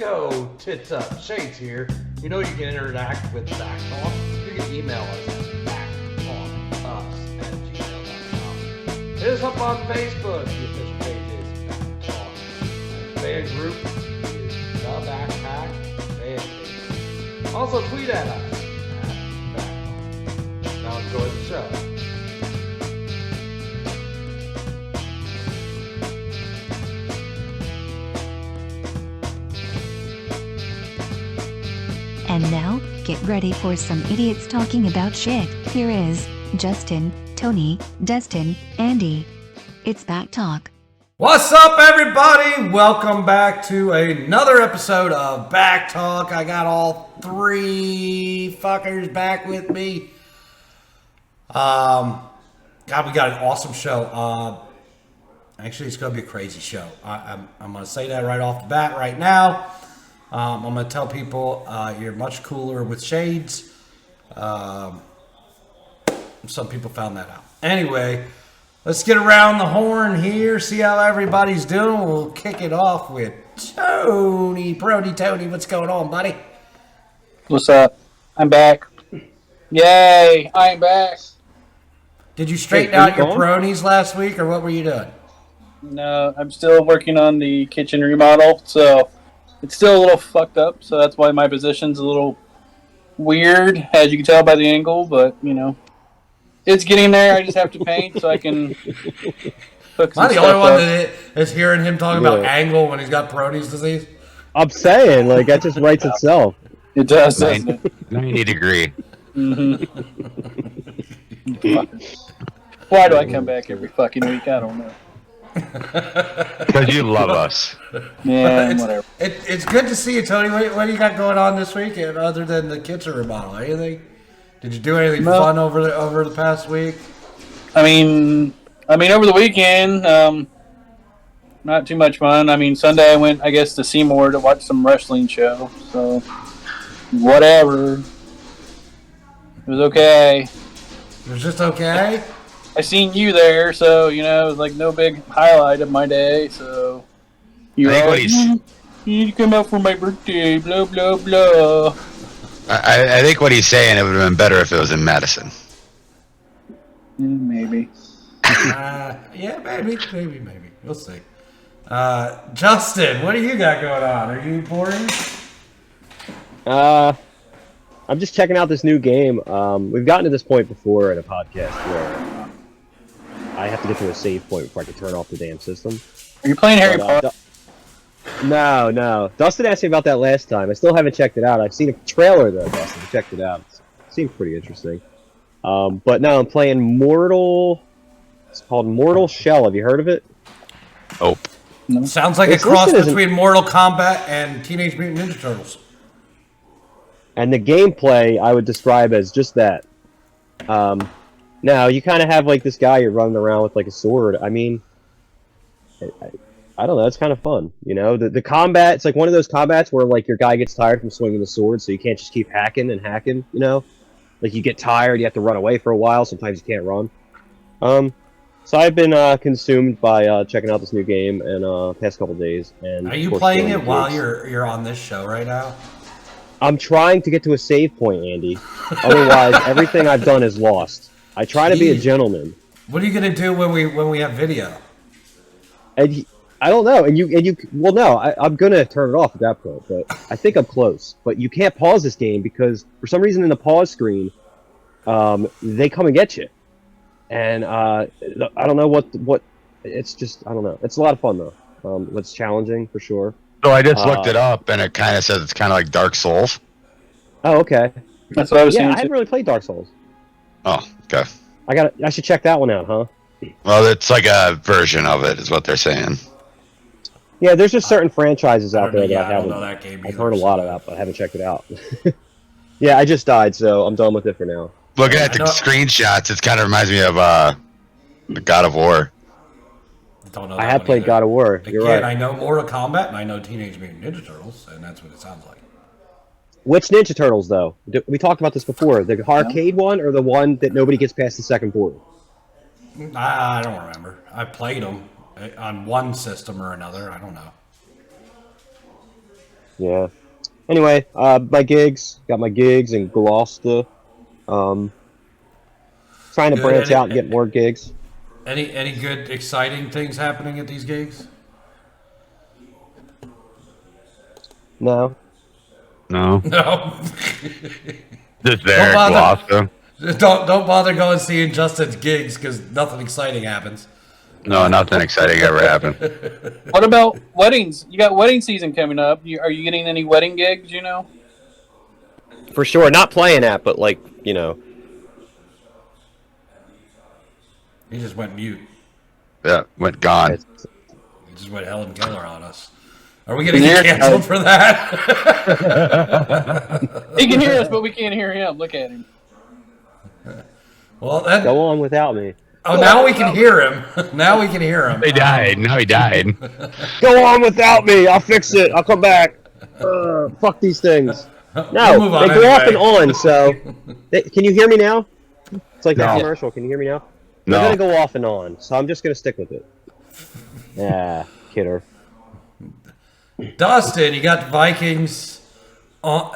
Yo, tits up, Shades here. You know you can interact with BACC Talk. You can email us at backtalkus@gmail.com. Hit us up on Facebook. The official page is BACC Talk. Fan group is the Backpack Fan Page. Also tweet at us at BACC Talk. Now enjoy the show. And now, get ready for some idiots talking about shit. Here is Justin, Tony, Destin, Andy. It's BACC Talk. What's up, everybody? Welcome back to another episode of BACC Talk. I got all three fuckers back with me. God, we got an awesome show. Actually, it's going to be a crazy show. I'm going to say that right off the bat right now. I'm going to tell people you're much cooler with shades. Some people found that out. Anyway, let's get around the horn here, see how everybody's doing. We'll kick it off with Tony. Brody Tony, what's going on, buddy? What's up? I'm back. Yay, I'm back. Did you straighten out your bronies last week, or what were you doing? No, I'm still working on the kitchen remodel, so it's still a little fucked up, so that's why my position's a little weird, as you can tell by the angle, but, you know, it's getting there. I just have to paint so I can hook some Am I the stuff only one up. that is hearing him talking about angle when he's got Brody's disease? I'm saying, like, that just writes itself. It does, doesn't it? 90 degree. Mm-hmm. Why do I come back every fucking week? I don't know. Because you love us. Yeah, whatever. It's good to see you, Tony. What do you got going on this weekend other than the kitchen remodel? Anything? Did you do anything fun over the past week? I mean, over the weekend, not too much fun. I mean, Sunday I went, I guess, to Seymour to watch some wrestling show. So, whatever. It was okay. It was just okay? I seen you there, so, you know, it was like no big highlight of my day. So, you need to come out for my birthday, blah, blah, blah. I think what he's saying, it would have been better if it was in Madison. Maybe. Yeah, maybe. We'll see. Justin, what do you got going on? Are you boring? I'm just checking out this new game. We've gotten to this point before in a podcast where I have to get to a save point before I can turn off the damn system. Are you playing Harry Potter? No. Dustin asked me about that last time. I still haven't checked it out. I've seen a trailer, though, Dustin. I checked it out. It seems pretty interesting. But no, I'm playing Mortal... It's called Mortal Shell. Have you heard of it? Oh. No. Sounds like a cross between Mortal Kombat and Teenage Mutant Ninja Turtles. And the gameplay I would describe as just that. Now, you kind of have, like, this guy you're running around with, like, a sword. I mean... I don't know, it's kind of fun, you know? The combat, it's like one of those combats where, like, your guy gets tired from swinging the sword, so you can't just keep hacking, you know? Like, you get tired, you have to run away for a while, sometimes you can't run. So I've been consumed by checking out this new game in past couple days. And are you playing it while you're on this show right now? I'm trying to get to a save point, Andy. Otherwise, everything I've done is lost. I try to be a gentleman. What are you gonna do when we have video? And I don't know. Well, no, I'm gonna turn it off at that point. But I think I'm close. But you can't pause this game because for some reason in the pause screen, they come and get you. And I don't know what. It's just I don't know. It's a lot of fun though. It's challenging for sure. So I just looked it up, and it kind of says it's kind of like Dark Souls. Oh, okay. That's what I was saying. Yeah, I haven't really played Dark Souls. Oh, okay. I should check that one out, huh? Well, it's like a version of it, is what they're saying. Yeah, there's just certain franchises out there that I don't haven't. know that game I've either, heard a lot about, but I haven't checked it out. Yeah, I just died, so I'm done with it for now. Looking at the screenshots, it kind of reminds me of God of War. Don't know. I have played God of War. You're right. I know Mortal Kombat and I know Teenage Mutant Ninja Turtles, and that's what it sounds like. Which Ninja Turtles, though? We talked about this before. The arcade one or the one that nobody gets past the second board? I don't remember. I played them on one system or another. I don't know. Yeah. Anyway, my gigs. Got my gigs in Gloucester. Trying to Good. branch out and get more gigs. Any good, exciting things happening at these gigs? No. No. No. Just there, Don't bother. Gloucester. Don't bother going seeing Justin's gigs because nothing exciting happens. No, nothing exciting ever happened. What about weddings? You got wedding season coming up. Are you getting any wedding gigs? You know. For sure. Not playing at, but like, you know. He just went mute. Yeah, went gone. He just went Helen Keller on us. Are we going to get canceled for that? He can hear us, but we can't hear him. Look at him. Well, then. Go on without me. Oh, now we can hear him. Now we can hear him. He died. Now he died. Go on without me. I'll fix it. I'll come back. Fuck these things. No, We'll move on they go off and anyway. on. So, can you hear me now? It's like that No. commercial. Can you hear me now? No. They're gonna go off and on, so I'm just gonna stick with it. Yeah, kidder. Dustin, you got the Vikings.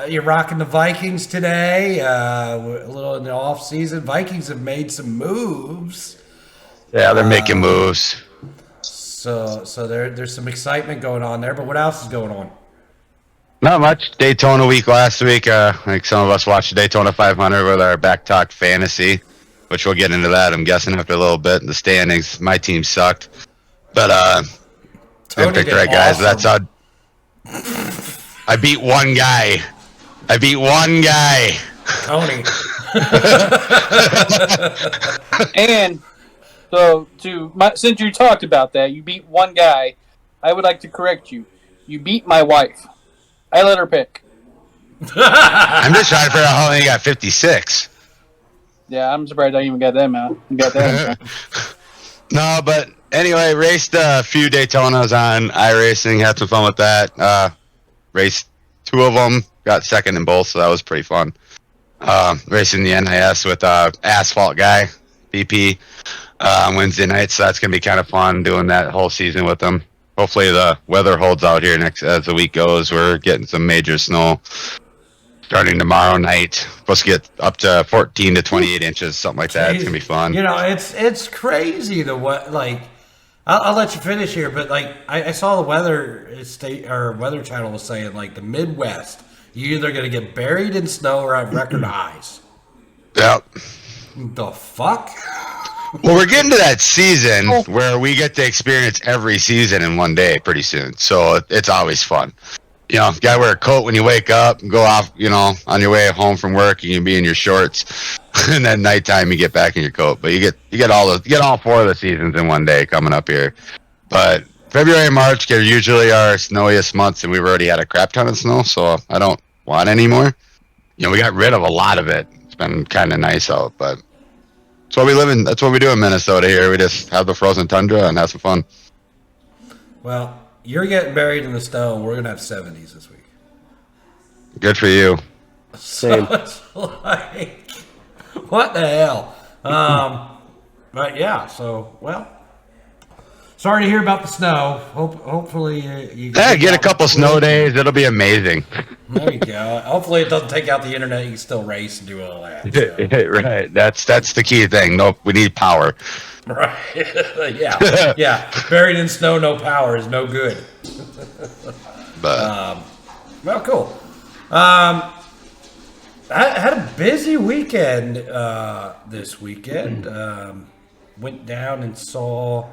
You're rocking the Vikings today. We're a little in the off season. Vikings have made some moves, Yeah, they're making moves. so there's some excitement going on there. But what else is going on? Not much. Daytona week last week. I think some of us watched the Daytona 500 with our back talk fantasy, which we'll get into that, I'm guessing, after a little bit. The standings, my team sucked. But, Tony didn't pick the did right guys. awesome. That's how. I beat one guy. Tony. And so, since you talked about that, you beat one guy. I would like to correct you. You beat my wife. I let her pick. I'm just trying to figure out how many got 56. Yeah, I'm surprised I even got that amount. No, but anyway, raced a few Daytonas on iRacing. Had some fun with that. Raced 2 of them. Got second in both, so that was pretty fun. Racing the NIS with Asphalt Guy, BP, on Wednesday night, so that's going to be kind of fun doing that whole season with them. Hopefully the weather holds out here as the week goes. We're getting some major snow starting tomorrow night. Supposed to get up to 14 to 28 inches, something like that. It's going to be fun. You know, it's crazy the what like. I'll let you finish here, but like I saw the weather channel was saying like the Midwest, you're either gonna get buried in snow or have record highs. Yep. The fuck? Well, we're getting to that season where we get to experience every season in one day pretty soon. So it's always fun. You know, gotta wear a coat when you wake up and go off, you know, on your way home from work, you can be in your shorts. And then nighttime you get back in your coat. But you get all 4 of the seasons in one day coming up here. But February and March are usually our snowiest months, and we've already had a crap ton of snow, so I don't want any more. You know, we got rid of a lot of it. It's been kind of nice out, but that's what we live in. That's what we do in Minnesota here. We just have the frozen tundra and have some fun. Well, you're getting buried in the snow. We're gonna have 70s this week. Good for you. Same. So it's like, what the hell? But yeah, so well. Sorry to hear about the snow. Hopefully you Get a couple snow days. It'll be amazing. There you go. Hopefully it doesn't take out the internet. You can still race and do all that. So. Right. That's the key thing. Nope. We need power. Right. yeah. Buried in snow, no power is no good. But Well, cool. I had a busy weekend this weekend. Went down and saw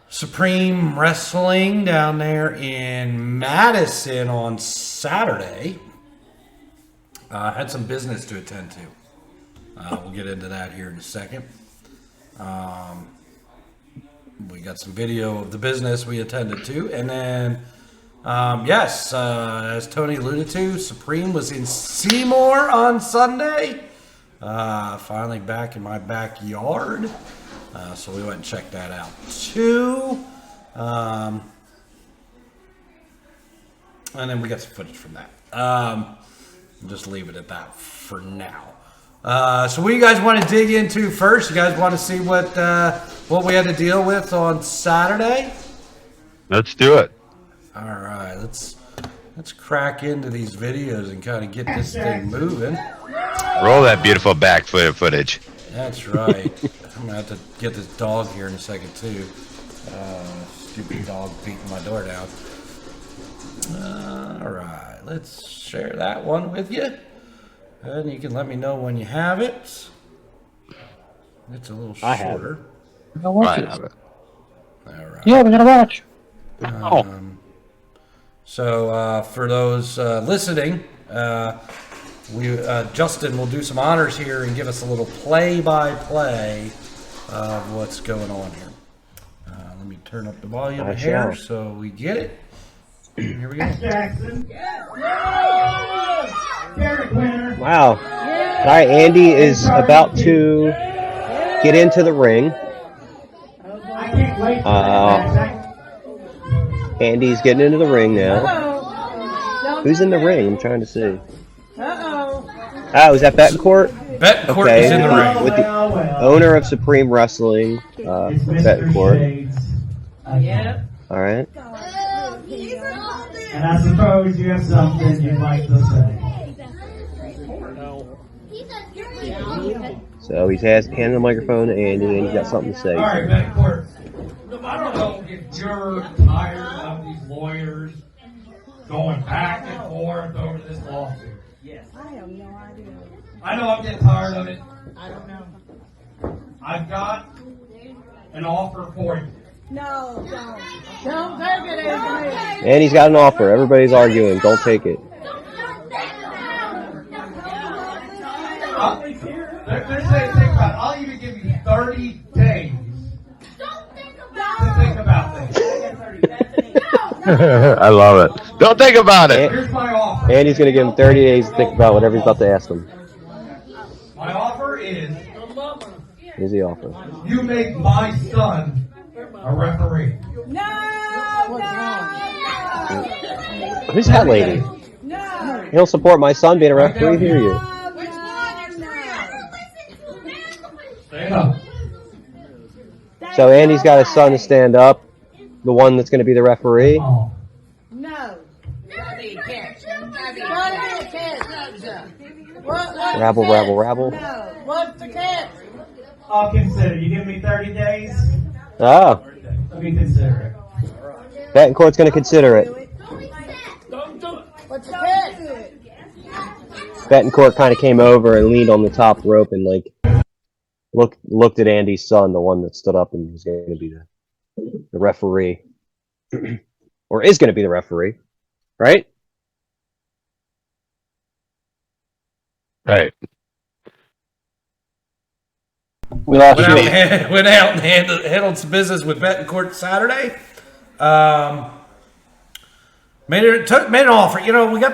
Supreme Wrestling down there in Madison on Saturday. Had some business to attend to. We'll get into that here in a second. We got some video of the business we attended to, and then yes, as Tony alluded to, Supreme was in Seymour on Sunday. Finally back in my backyard. So we went and checked that out too. And then we got some footage from that. We'll just leave it at that for now. So what do you guys want to dig into first? You guys want to see what we had to deal with on Saturday? let's do it. All right, let's crack into these videos and kind of get this thing moving. Roll that beautiful back footage. That's right. I'm gonna have to get this dog here in a second too. Stupid dog beating my door down. All right, let's share that one with you, and you can let me know when you have it. It's a little I have shorter. I watch I it. have it. All right. Yeah, we gotta watch. So for those listening, Justin will do some honors here and give us a little play-by-play of what's going on here. Let me turn up the volume I here shall. so we get it. Here we go. Wow. All right, Andy is about to get into the ring. Andy's getting into the ring now. Who's in the ring? I'm trying to see. Oh, is that Betancourt? Betancourt Okay, is in the ring. with the owner of Supreme Wrestling, Betancourt. Yep. All right. And I suppose you have something you'd like to say. So he's handing the microphone to Andy, and he's got something to say. All right, Betancourt. I don't know if you're tired of these lawyers going back and forth over this lawsuit. Yes. I have no idea. I know I'm getting tired of it. I don't know. I've got an offer for you. No, don't. Don't take it, Anthony. And he's got an offer. Everybody's arguing. Don't take it. They're saying, think about it. I'll even give you 30 days to think about things. I love it. Don't think about it. Here's my offer. Andy's going to give him 30 days to think about whatever he's about to ask him. My offer is Here's the offer. you make my son a referee. No, Who's that lady? no. He'll support my son being a referee. Hear you. Stand up. So Andy's got his son to stand up, the one that's going to be the referee. Oh. No. Rabble, rabble, rabble. No. What's the catch? I'll consider. You give me 30 days? Oh, Let me consider Betancourt's going to consider it. What's the catch? Betancourt kind of came over and leaned on the top rope and like looked at Andy's son, the one that stood up and was going to be the referee, or is going to be the referee, right? Right. We lost you. Went out and handled some business with Betancourt Saturday. Made an offer. You know, we got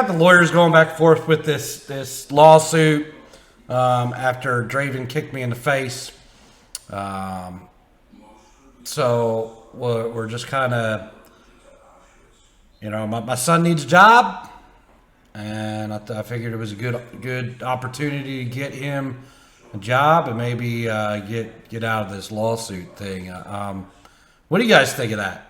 the lawyers going back and forth with this lawsuit after Draven kicked me in the face. So we're just kind of, you know, my son needs a job, and I figured it was a good opportunity to get him a job and maybe get out of this lawsuit thing. What do you guys think of that?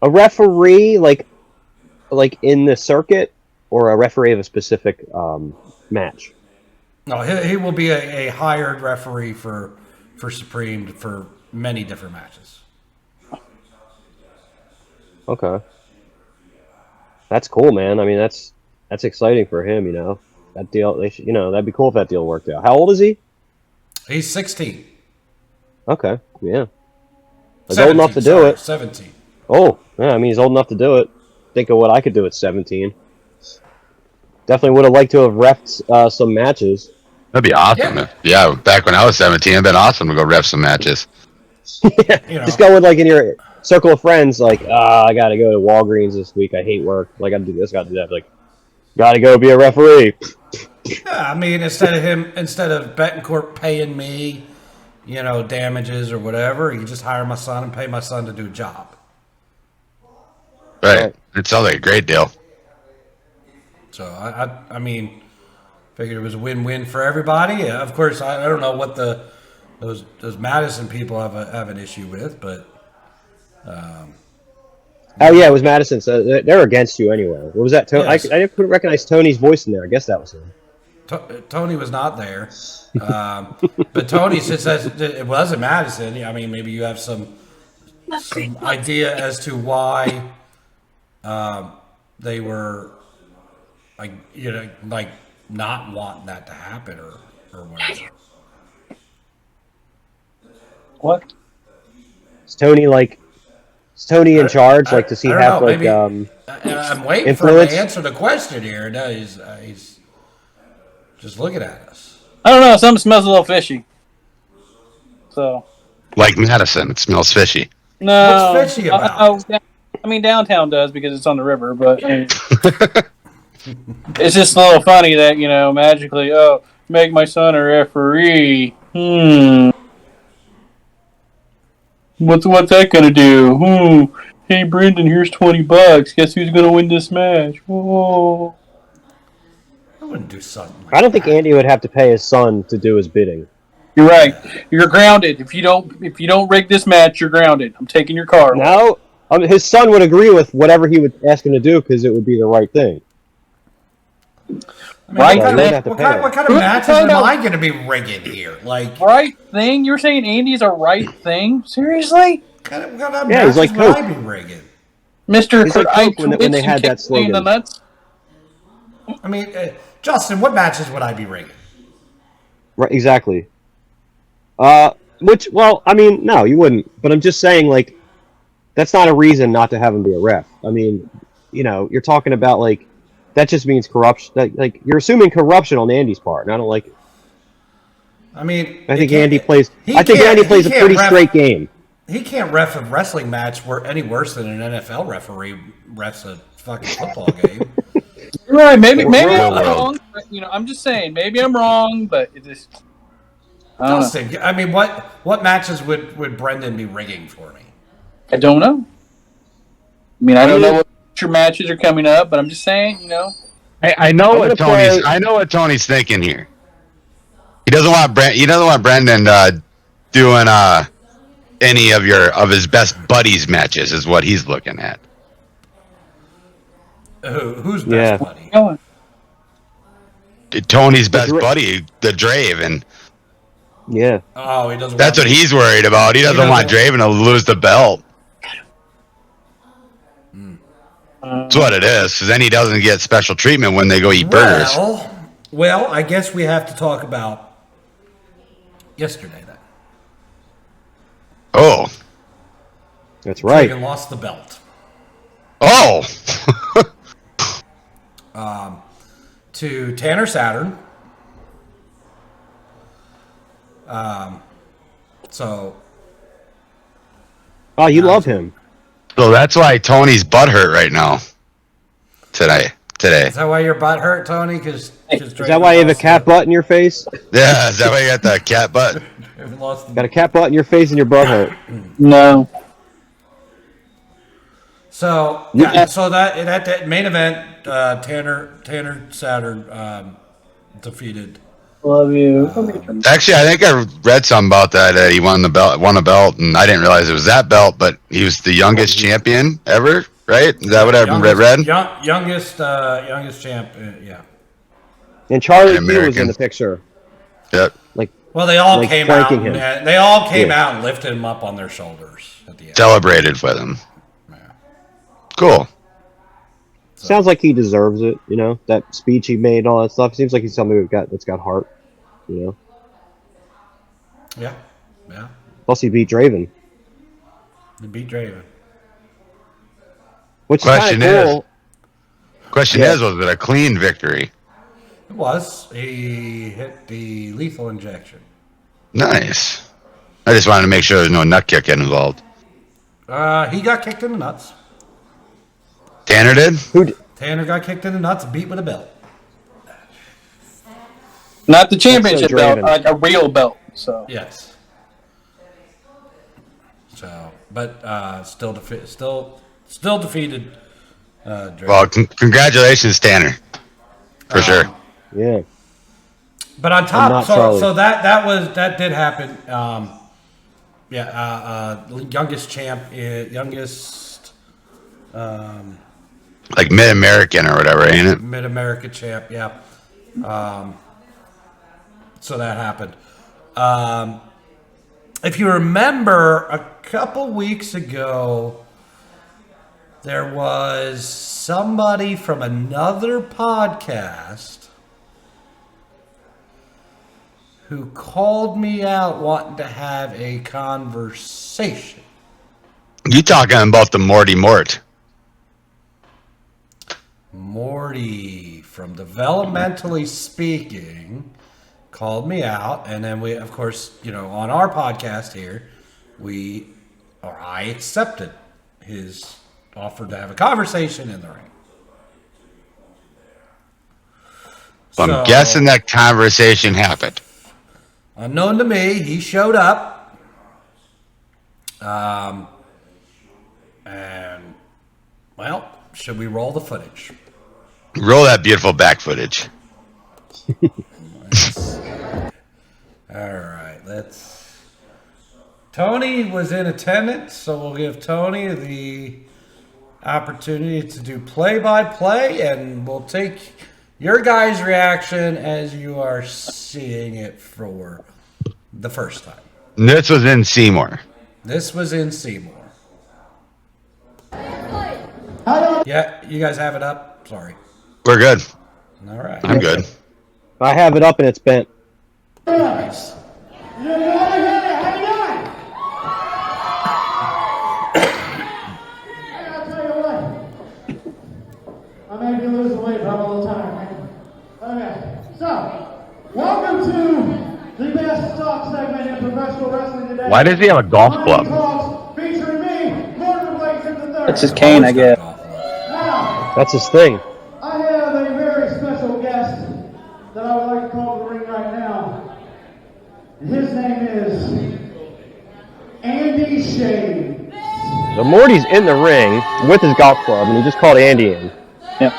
A referee like in the circuit, or a referee of a specific match? No, he will be a hired referee for Supreme for many different matches. Okay, that's cool, man. I mean, that's exciting for him. You know, that deal. That'd be cool if that deal worked out. How old is he? He's 16. Okay, yeah. He's old enough to do it. 17. Oh, yeah. I mean, he's old enough to do it. Think of what I could do at 17. Definitely would have liked to have refed some matches. That'd be awesome. Yeah, back when I was 17, it'd been awesome to go ref some matches. Yeah, You know. just go with like in your circle of friends, like, I gotta go to Walgreens this week. I hate work. Like, I gotta do this, gotta do that. Like, gotta go be a referee. Yeah, I mean, instead of Betancourt paying me, you know, damages or whatever, you just hire my son and pay my son to do a job. Right. It sounds like a great deal. So I mean, figured it was a win-win for everybody. Of course, I don't know what the those Madison people have an issue with, but Oh yeah, it was Madison. So they're against you anyway. What was that? Yes. I couldn't recognize Tony's voice in there. I guess that was him. Tony was not there. But Tony says it wasn't Madison. I mean, maybe you have some idea as to why they were like not wanting that to happen or whatever. What? Is Tony in charge? Like, does he I don't have know, like maybe- I'm waiting for him influence? to answer the question here. No, he's just looking at us. I don't know. Something smells a little fishy. So Like Madison, it smells fishy. no. What's fishy about it? I mean, downtown does because it's on the river, but it's just a little funny that magically, make my son a referee. What's that gonna do? Hey, Brendan, here's $20. Guess who's gonna win this match? Oh. I wouldn't do something like I don't think Andy would have to pay his son to do his bidding. You're right. You're grounded. If you don't rig this match, you're grounded. I'm taking your car. No, his son would agree with whatever he would ask him to do because it would be the right thing. I mean, Right What thing. kind of matches am I going to be rigging here? Like, Right thing? You're saying Andy's a right thing? Seriously? what kind of Yeah, he's matches like would I Coke. be rigging? Mr. He's like Could I Coke when twitch they and had that kick me in the slogan. nuts? I mean, Justin, what matches would I be rigging? Right, exactly. Well, I mean, no, you wouldn't. But I'm just saying, like, that's not a reason not to have him be a ref. I mean, you're talking about like that just means corruption. Like you're assuming corruption on Andy's part, and I don't like it. I mean, I think he Andy can't- plays. he I think can't- Andy he plays a can't pretty ref- straight game. He can't ref a wrestling match where any worse than an NFL referee refs a fucking football game. You're right. Maybe Real I'm world. wrong. But, I'm just saying. Maybe I'm wrong, but it just. I don't know. Justin, I mean, what matches would Brendan be rigging for me? I don't know. I mean, I don't know what future matches are coming up, but I'm just saying, I know I'm what gonna Tony's thinking here. He doesn't want Brendan doing any of his best buddies matches is what he's looking at. Who's best Yeah. buddy? going. Tony's best buddy, the Draven. Yeah. Oh, he doesn't. That's what he's worried about. He doesn't want Draven to lose the belt. That's what it is. Because then he doesn't get special treatment when they go eat burgers. Well, I guess we have to talk about yesterday then. Oh. That's right. Draven lost the belt Oh. to Tanner Saturn. So Oh, you love him. So that's why Tony's butthurt right now. Today. is that why your butt hurt, Tony? Because Is that why you have a cat butt in your face? Yeah, is that why you got the cat butt? Got a cat butt in your face and your butt hurt. No. So yeah, so that main event, Tanner Saturn defeated. Love you. Actually, I think I read something about that. He won a belt, and I didn't realize it was that belt. But he was the youngest champion ever, right? Is that what I read? Youngest champ. Yeah. And Charlie Q was American. in the picture. Yep. Like, Well, they all Like came out. flanking him. They all came out and lifted him up on their shoulders at the end. Celebrated with him. Yeah. Cool. sounds like he deserves it. That speech he made, all that stuff. Seems like he's somebody that's got heart. Yeah. Plus, he beat Draven, They beat Draven. which is Question kind of is- cool. Question Yeah. is, was it a clean victory? It was. He hit the lethal injection. Nice. I just wanted to make sure there's no nut kick involved. He got kicked in the nuts. Tanner did? Tanner got kicked in the nuts and beat with a belt. Not the championship belt, Draven. like a real belt. So Yes. So, but still defeated. Draven. Well, congratulations, Tanner. For sure. Yeah. But on not top, Charlie. so that did happen. Youngest champ, youngest Like Mid-American or whatever, ain't it? Mid-America champ, yeah. So that happened. If you remember, a couple weeks ago, there was somebody from another podcast who called me out wanting to have a conversation. You talking about the Morty Mort? Morty from Developmentally Speaking called me out, and then we, of course, on our podcast here, I accepted his offer to have a conversation in the ring. So I'm guessing that conversation happened. Unknown to me, he showed up, and well, should we roll the footage? Roll that beautiful back footage. All right, Tony was in attendance, so we'll give Tony the opportunity to do play-by-play, and we'll take your guys' reaction as you are seeing it for the first time. This was in Seymour. This was in Seymour. Yeah, you guys have it up? Sorry. We're good. All right. I'm good. I have it up and it's bent. Nice. I'll tell you what. I may be losing weight, but I'm a little tired, man. Okay, so, welcome to the best talk segment in professional wrestling today. Why does he have a golf club? Talks featuring me, Morty Blades in the third. That's his cane, I guess. Now, That's his thing. I have a very special guest that I would like to call to the ring right now. His name is Andy Shane. So Morty's in the ring with his golf club, and he just called Andy in. Yep.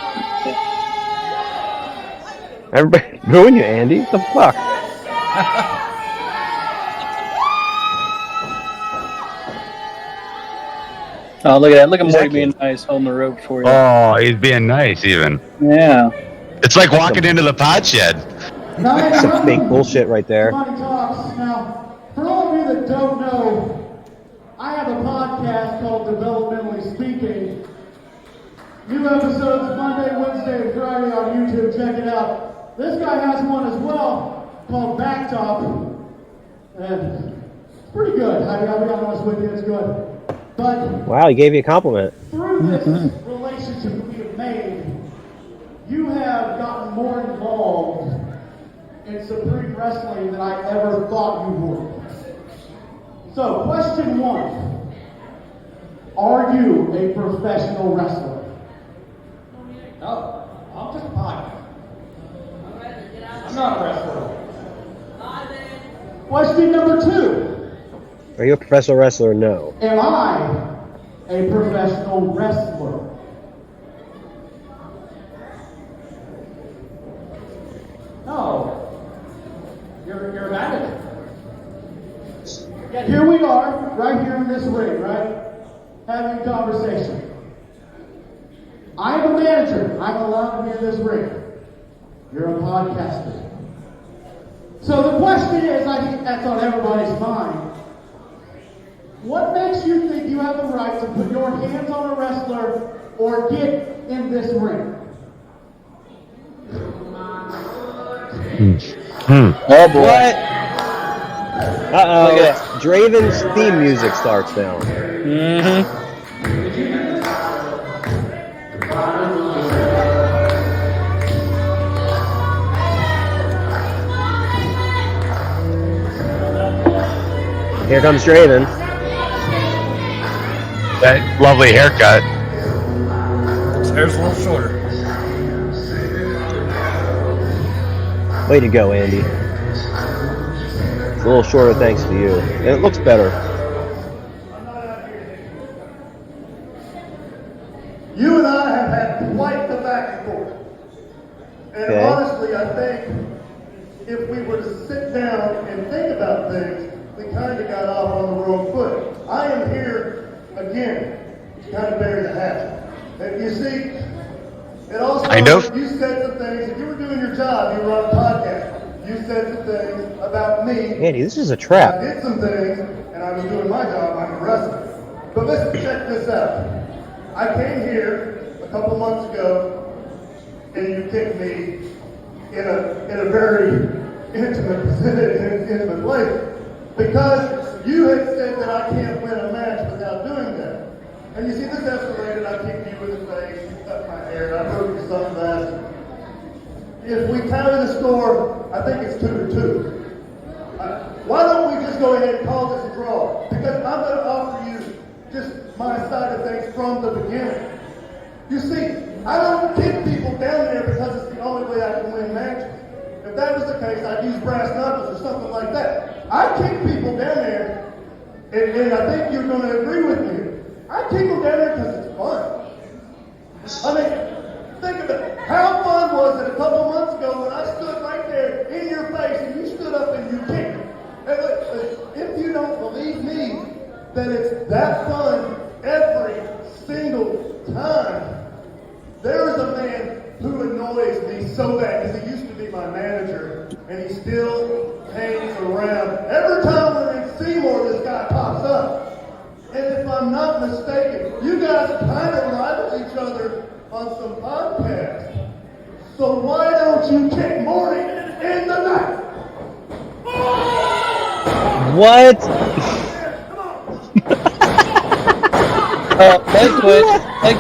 Everybody booing you, Andy? What the fuck? Oh, look at that. Look at Morty being nice, holding the rope for you. Oh, he's being nice even. Yeah. It's like walking into the pod shed. That's some fake bullshit right there. Money Talks. Now, for all of you that don't know, I have a podcast called Developmentally Speaking. New episodes Monday, Wednesday, and Friday on YouTube. Check it out. This guy has one as well called BACC, and it's pretty good. I'll be honest with you, it's good. But Wow, he gave you a compliment. through this relationship we have made, you have gotten more involved in Supreme Wrestling than I ever thought you would. So, question one. Are you a professional wrestler? No, I'm just a podcast. I'm not a wrestler. Question number two. Are you a professional wrestler? No. Am I a professional wrestler? No. You're a manager. Yet here we are, right here in this ring, right? Having a conversation. I'm a manager. I'm allowed to be in this ring. You're a podcaster. So the question is, I think that's on everybody's mind. What makes you think you have the right to put your hands on a wrestler or get in this ring? Oh, boy. What? Uh-oh. Look at Draven's theme music starts now. Mm-hmm. Here comes Draven. That lovely haircut. His hair's a little shorter. Way to go, Andy. It's a little shorter thanks to you. And it looks better. You and I have had quite the back and forth. And Okay. honestly, I think if we were to sit down and think about things, we kind of got off on the wrong foot. I am here, again, to kind of bury the hatchet. And you see, it also, you said some things, if you were doing your job, you were on a podcast, you said some things about me. Andy, this is a trap. I did some things, and I was doing my job, I'm a wrestler. But listen, check this out. I came here a couple months ago, and you kicked me in a very intimate place. Because you had said that I can't win a match without doing that. And you see, this escalated, I kicked you in the face, you cut my hair, I broke your sunglasses. If we tally the score, I think it's 2-2. Why don't we just go ahead and call this a draw? Because I'm going to offer you just my side of things from the beginning. You see, I don't kick people down there because it's the only way I can win matches. If that was the case, I'd use brass knuckles or something like that. I kick people down there, and I think you're going to agree with me. I kick them down there because it's fun. I mean, think of it. How fun was it a couple months ago when I stood right there in your face and you stood up and you kicked me? And look, if you don't believe me that it's that fun every single time, there is a man who annoys me so bad because he used to be my manager and he still hangs around. Every time we're in Seymour, this guy pops up. And if I'm not mistaken, you guys kind of rival each other on some podcasts. So why don't you kick Morty in the night? What? Leg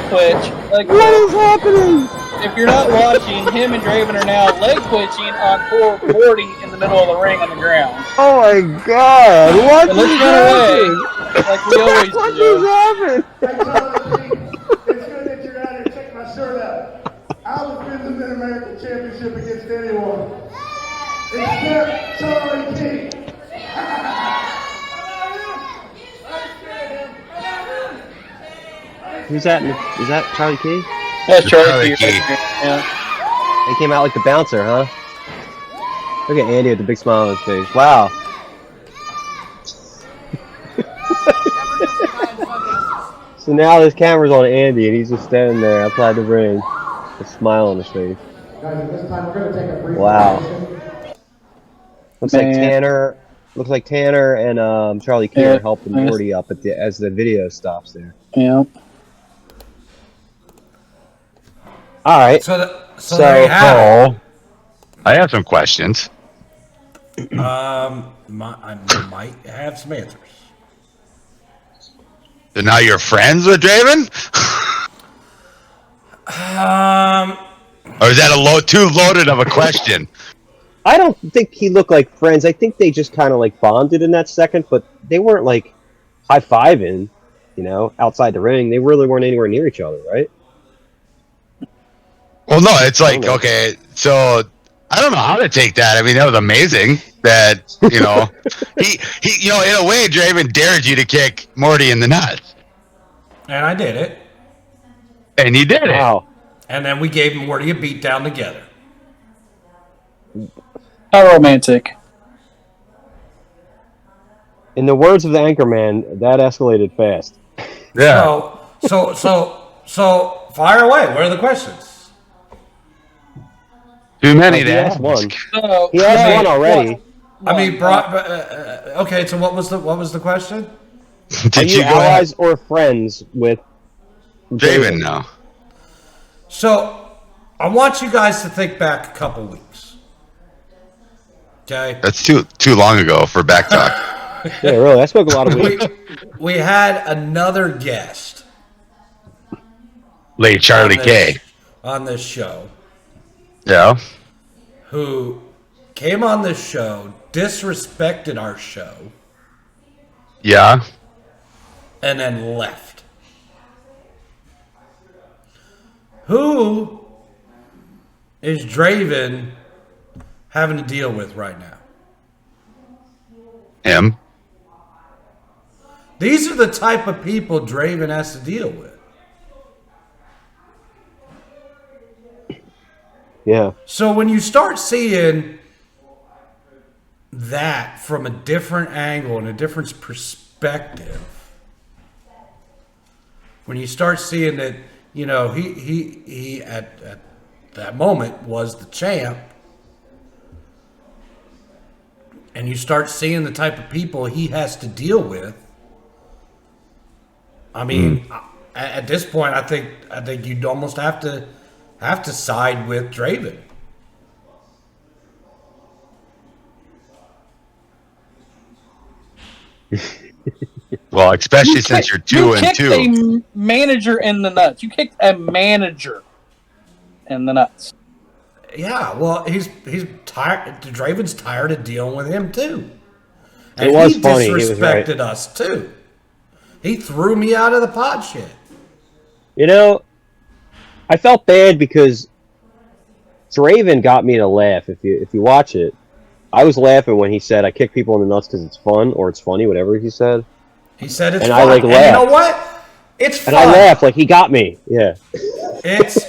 twitch. What is happening? If you're not watching, him and Draven are now leg twitching on poor Morty in the middle of the ring on the ground. Oh my God! What And is let's run away, happening? like we always What do. is happening? Hey, Tommy, it's good that you're out here. Check my shirt out. I was in the Mid-American Championship against anyone. Except Charlie T. Who's that? Is that Charlie Key? That's Charlie Charlie T. Key. Yeah. He came out like the bouncer, huh? Look at Andy with the big smile on his face. Wow. So now this camera's on Andy and he's just standing there outside the ring with a smile on his face. Guys, at this time, we're going to take a brief Wow. vacation. Looks Man. like Tanner and Charlie Key Yeah, are helping nice. Morty up at as the video stops there. Yeah. All right. So there you have it. I have some questions. I might have some answers. So now you're friends with Draven? Or is that too loaded of a question? I don't think he looked like friends. I think they just kind of like bonded in that second, but they weren't like high-fiving, outside the ring. They really weren't anywhere near each other, right? Well, no, it's like, okay, so I don't know how to take that. I mean, that was amazing that, he, in a way, Draven dared you to kick Morty in the nuts. And I did it. And you did it. Wow. And then we gave Morty a beat down together. How romantic. In the words of the Anchorman, that escalated fast. Yeah. So fire away. What are the questions? Too many He to asked ask. one. So, He asked one already. I mean, okay. So what was the question? Are Did you you go ahead? allies or friends with Draven, no. So I want you guys to think back a couple weeks. Okay. That's too long ago for back talk. Yeah, really. I spoke a lot of weeks. We had another guest Late Charlie K. on this show Yeah. who came on this show, disrespected our show, Yeah. and then left. Who is Draven having to deal with right now? Him. These are the type of people Draven has to deal with. Yeah. So when you start seeing that from a different angle and a different perspective, when you start seeing that, you know, he at that moment was the champ, and you start seeing the type of people he has to deal with. I mean, at this point, I think you'd almost have to side with Draven. Well, especially since you're 2 and 2. You kicked a manager in the nuts. You kicked a manager in the nuts. Yeah, well, he's tired. Draven's tired of dealing with him too. And It was he funny. He was disrespected right. us too. He threw me out of the pod shit. You know, I felt bad because Draven got me to laugh. If you watch it, I was laughing when he said, "I kick people in the nuts because it's fun or it's funny," whatever he said. He said it's And fun. I, like, and you laughed. know what? It's fun. And I laughed like he got me. Yeah. It's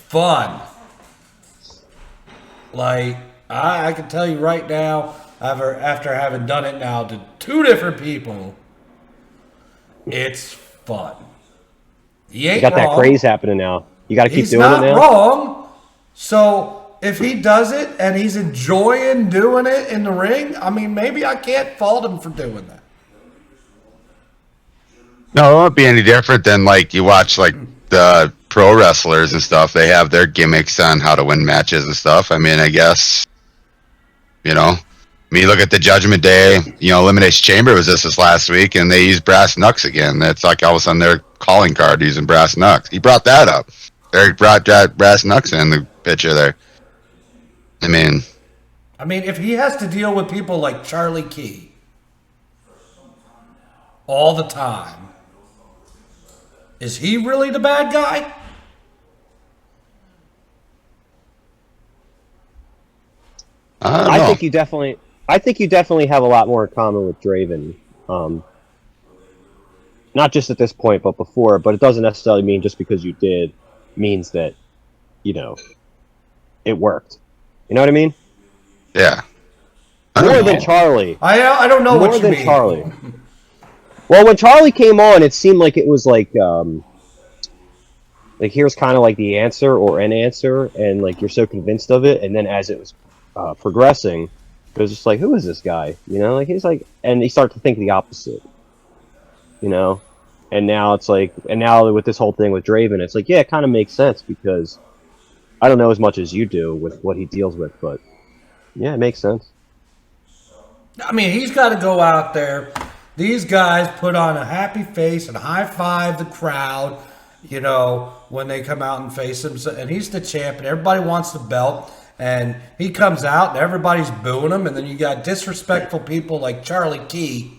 fun. Like, I can tell you right now, after having done it now to 2 different people, it's fun. He ain't You got that wrong. craze happening now. You got to keep He's doing not it now. wrong. So if he does it and he's enjoying doing it in the ring, I mean, maybe I can't fault him for doing that. No, it won't be any different than like you watch like the pro wrestlers and stuff. They have their gimmicks on how to win matches and stuff. I mean, I guess, you know, I mean, you look at the Judgment Day, you know, Elimination Chamber was this last week, and they used brass knucks again. That's like all of a sudden their calling card using brass knucks. He brought that up. Eric brought that brass knucks in the picture there. I mean, if he has to deal with people like Charlie Key all the time, is he really the bad guy? I don't I know. think you definitely have a lot more in common with Draven. Not just at this point, but before. But it doesn't necessarily mean just because you did means that, you know, it worked. You know what I mean? Yeah. I don't More know. than Charlie. I don't know More what you than mean. Charlie. Well, when Charlie came on, it seemed like it was like here's kind of like the answer or an answer, and like you're so convinced of it, and then as it was progressing, it was just like, who is this guy? You know, like he's like, and you start to think the opposite. You know, and now it's like, and now with this whole thing with Draven, it's like, yeah, it kind of makes sense because I don't know as much as you do with what he deals with, but yeah, it makes sense. I mean, he's got to go out there. These guys put on a happy face and high five the crowd, you know, when they come out and face him. And he's the champ, and everybody wants the belt. And he comes out, and everybody's booing him. And then you got disrespectful people like Charlie Key,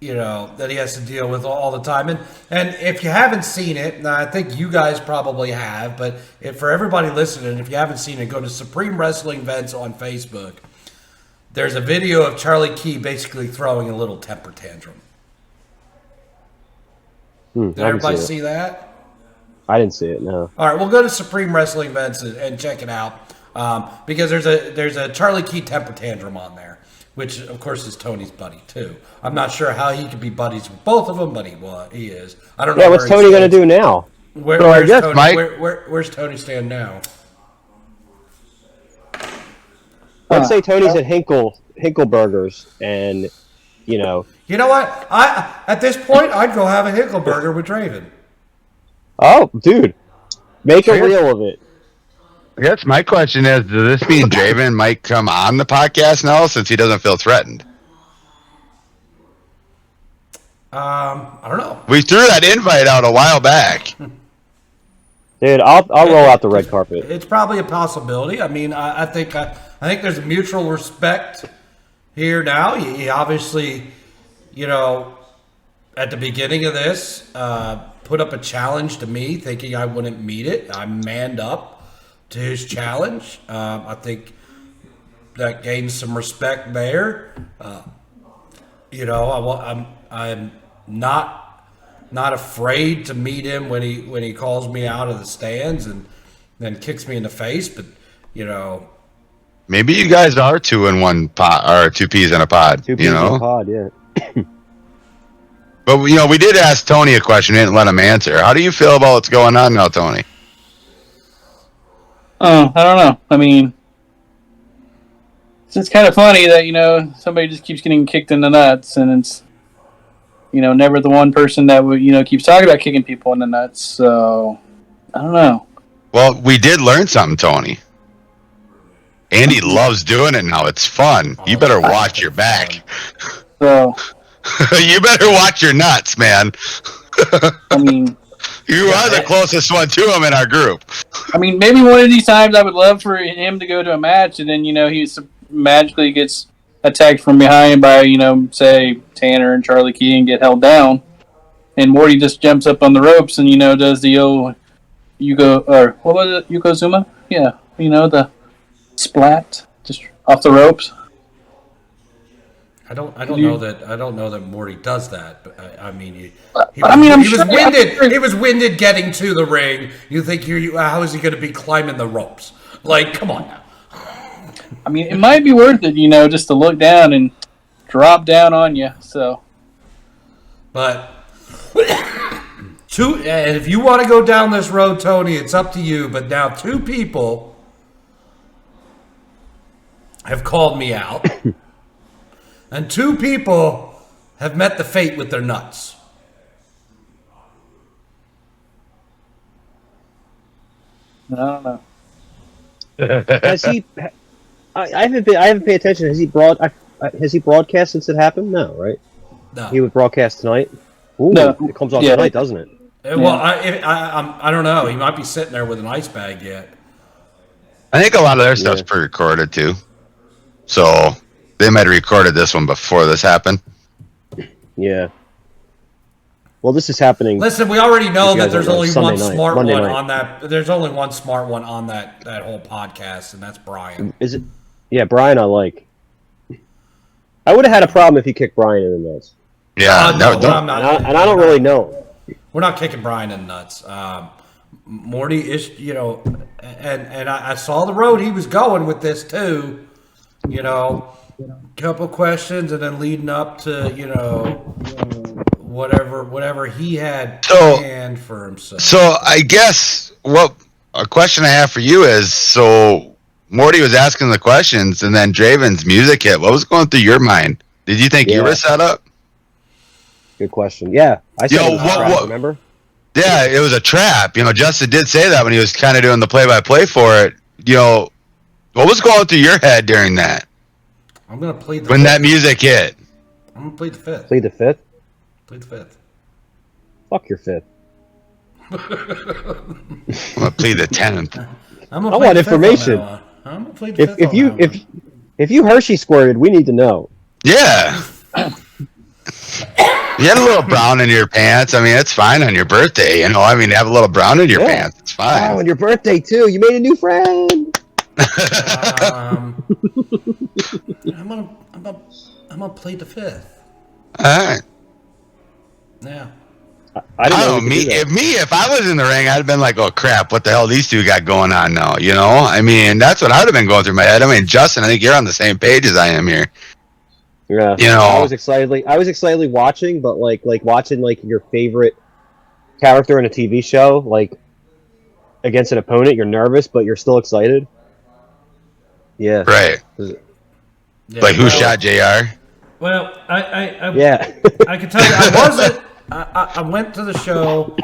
you know, that he has to deal with all the time. And if you haven't seen it, and I think you guys probably have, but for everybody listening, if you haven't seen it, go to Supreme Wrestling Events on Facebook. There's a video of Charlie Key basically throwing a little temper tantrum. Did everybody see that? I didn't see it, no. All right, we'll go to Supreme Wrestling Events and check it out because there's a Charlie Key temper tantrum on there, which of course is Tony's buddy too. I'm not sure how he could be buddies with both of them, but he is. I don't know. Yeah, what's Tony going to do now? Where's guess Tony? Mike- Where's Tony stand now? Let's say Tony's at Hinkleburgers, and you know. You know what? At this point, I'd go have a Hickleburger with Draven. Oh, dude, make a reel of it. I guess my question is, does this mean Draven might come on the podcast now since he doesn't feel threatened? I don't know. We threw that invite out a while back. Dude, I'll roll out the red carpet. It's probably a possibility. I mean, I think there's a mutual respect here now. He obviously, you know, at the beginning of this, put up a challenge to me, thinking I wouldn't meet it. I manned up to his challenge. I think that gained some respect there. You know, I'm not afraid to meet him when he calls me out of the stands, and then kicks me in the face. But Maybe you guys are 2 in 1 pod, or 2 peas in a pod. Two peas in a pod, yeah. But we did ask Tony a question. We didn't let him answer. How do you feel about what's going on now, Tony? Oh, I don't know. I mean, it's kind of funny that somebody just keeps getting kicked in the nuts, and it's never the one person that would keeps talking about kicking people in the nuts. So I don't know. Well, we did learn something, Tony. Andy loves doing it now. It's fun. You better watch your back. So You better watch your nuts, man. I mean, you are the closest one to him in our group. I mean, maybe one of these times I would love for him to go to a match, and then he magically gets attacked from behind by say Tanner and Charlie Key and get held down, and Morty just jumps up on the ropes and does the old what was it, Yokozuna? Yeah, the splat just off the ropes. I don't know that Morty does that, but I mean, he was winded getting to the ring. You think how is he going to be climbing the ropes? Like, come on now. I mean, it might be worth it, just to look down and drop down on you. So, but and if you want to go down this road, Tony, it's up to you. But now 2 people have called me out. And 2 people have met the fate with their nuts. I don't know. Has he? I haven't paid attention. Has he broadcast since it happened? No, right? No. He would broadcast tonight. Ooh, No. It comes on tonight, doesn't it? Well, I don't know. He might be sitting there with an ice bag yet. I think a lot of their stuff's pre-recorded too. So they might have recorded this one before this happened. Yeah. Well, this is happening. Listen, we already know that there's only one smart one Monday night. on that. There's only one smart one on that whole podcast, and that's Brian. Is it? Yeah, Brian. I like. I would have had a problem if he kicked Brian in the nuts. Yeah, no, don't. And I don't really know. We're not kicking Brian in the nuts. Morty is, and I saw the road he was going with this too. Couple questions, and then leading up to whatever he had planned for himself. So I guess a question I have for you is, so Morty was asking the questions, and then Draven's music hit. What was going through your mind? Did you think you were set up? Good question. Yeah, I said it was a trap, remember? Yeah, it was a trap. Justin did say that when he was kind of doing the play-by-play for it. What was going through your head during that? I'm gonna plead when that music hit. I'm gonna plead the 5th. Plead the 5th? Plead the 5th. Fuck your 5th. I'm gonna plead the 10th. I want information. I'm gonna plead the 5th. If you Hershey squirted, we need to know. Yeah. You had a little brown in your pants. I mean, it's fine on your birthday. Have a little brown in your pants. It's fine. Oh, on your birthday too. You made a new friend. I'm gonna plead the 5th. All right. Yeah. I don't know. If I was in the ring, I'd have been like, "Oh crap, what the hell these 2 got going on now?" That's what I'd have been going through my head. Justin, I think you're on the same page as I am here. Yeah. I was excitedly watching, but like watching your favorite character in a TV show, against an opponent, you're nervous, but you're still excited. Yeah. Right. Who shot JR? Well, I I can tell you, I wasn't. I went to the show.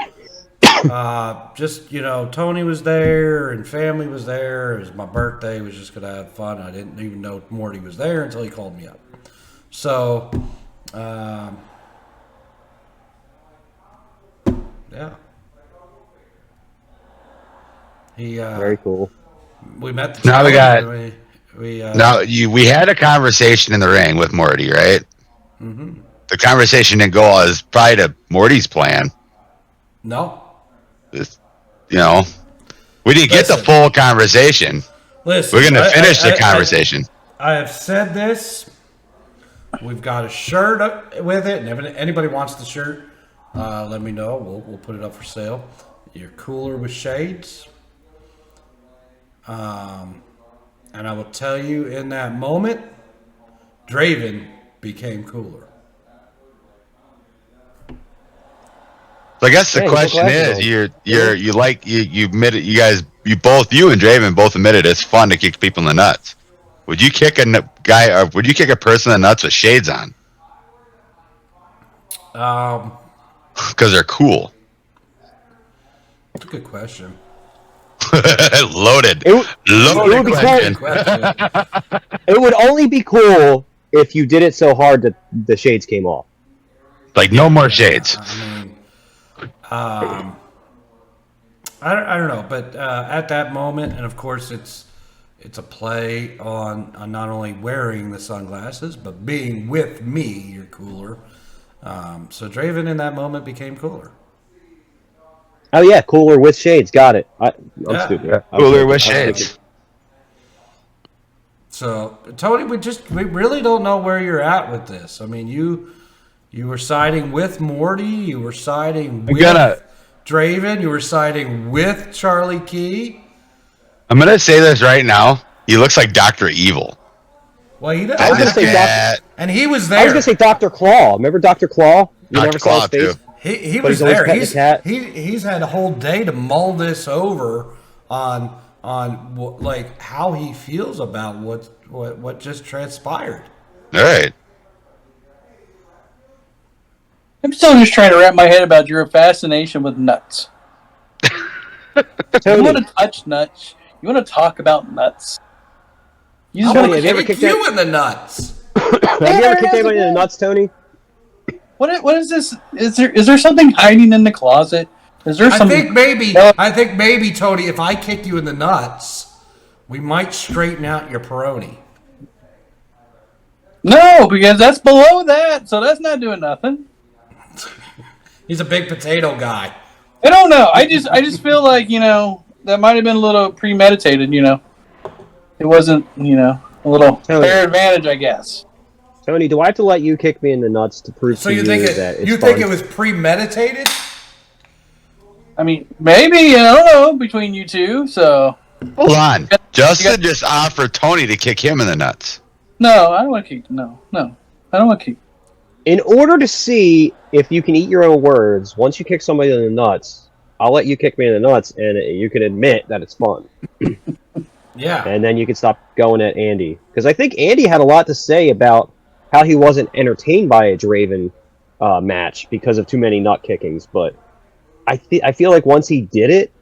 Tony was there and family was there. It was my birthday. Was just gonna have fun. I didn't even know Morty was there until he called me up. So, yeah. He very cool. We met. The now we got. We had a conversation in the ring with Morty, right? Mm-hmm. The conversation didn't go as probably to Morty's plan. No. We didn't get the full conversation. Listen, we're going to finish the conversation. I have said this. We've got a shirt with it, and if anybody wants the shirt, let me know. We'll put it up for sale. You're cooler with shades. And I will tell you, in that moment, Draven became cooler. So I guess the Yeah, he's question no is, glasses you admitted, you and Draven both admitted it's fun to kick people in the nuts. Would you kick would you kick a person in the nuts with shades on? Because they're cool. That's a good question. Loaded. It would be question. Question. It would only be cool if you did it so hard that the shades came off. Like, no more shades. I don't know, but at that moment, and of course it's a play on not only wearing the sunglasses, but being with me, you're cooler. So Draven in that moment became cooler. Oh yeah, cooler with shades. Got it. I'm Yeah. stupid. Cooler with shades. So Tony, we really don't know where you're at with this. I mean, you were siding with Morty, you were siding with Draven, you were siding with Charlie Key. I'm gonna say this right now. He looks like Dr. Evil. Well, he does. I was gonna say and he was I was there. gonna say Dr. Claw. Remember Dr. Claw? You Dr. never Claw, saw his face. too. He But was he's always there. petting the cat. He's had a whole day to mull this over on like how he feels about what just transpired. All right. I'm still just trying to wrap my head about your fascination with nuts. You want to touch nuts. You want to talk about nuts. You just I'm want gonna have you ever kick kicked you in the nuts. Have you ever kicked anybody in the nuts, Tony? What is this? Is there something hiding in the closet? Is there I some? think maybe Tony, if I kick you in the nuts, we might straighten out your Peroni. No, because that's below that, so that's not doing nothing. He's a big potato guy. I don't know. I just feel like, that might have been a little premeditated, It wasn't, a little Tony. fair advantage, I guess. Tony, do I have to let you kick me in the nuts to prove So to you you think that it's you fun? think it was premeditated? I mean, maybe, I don't know, between you two, so... Hold on. Justin just offered Tony to kick him in the nuts. No, I don't want to kick. No. I don't want to kick. In order to see if you can eat your own words, once you kick somebody in the nuts, I'll let you kick me in the nuts, and you can admit that it's fun. Yeah. And then you can stop going at Andy. Because I think Andy had a lot to say about how he wasn't entertained by a Draven match because of too many nut kickings. But I feel like once he did it,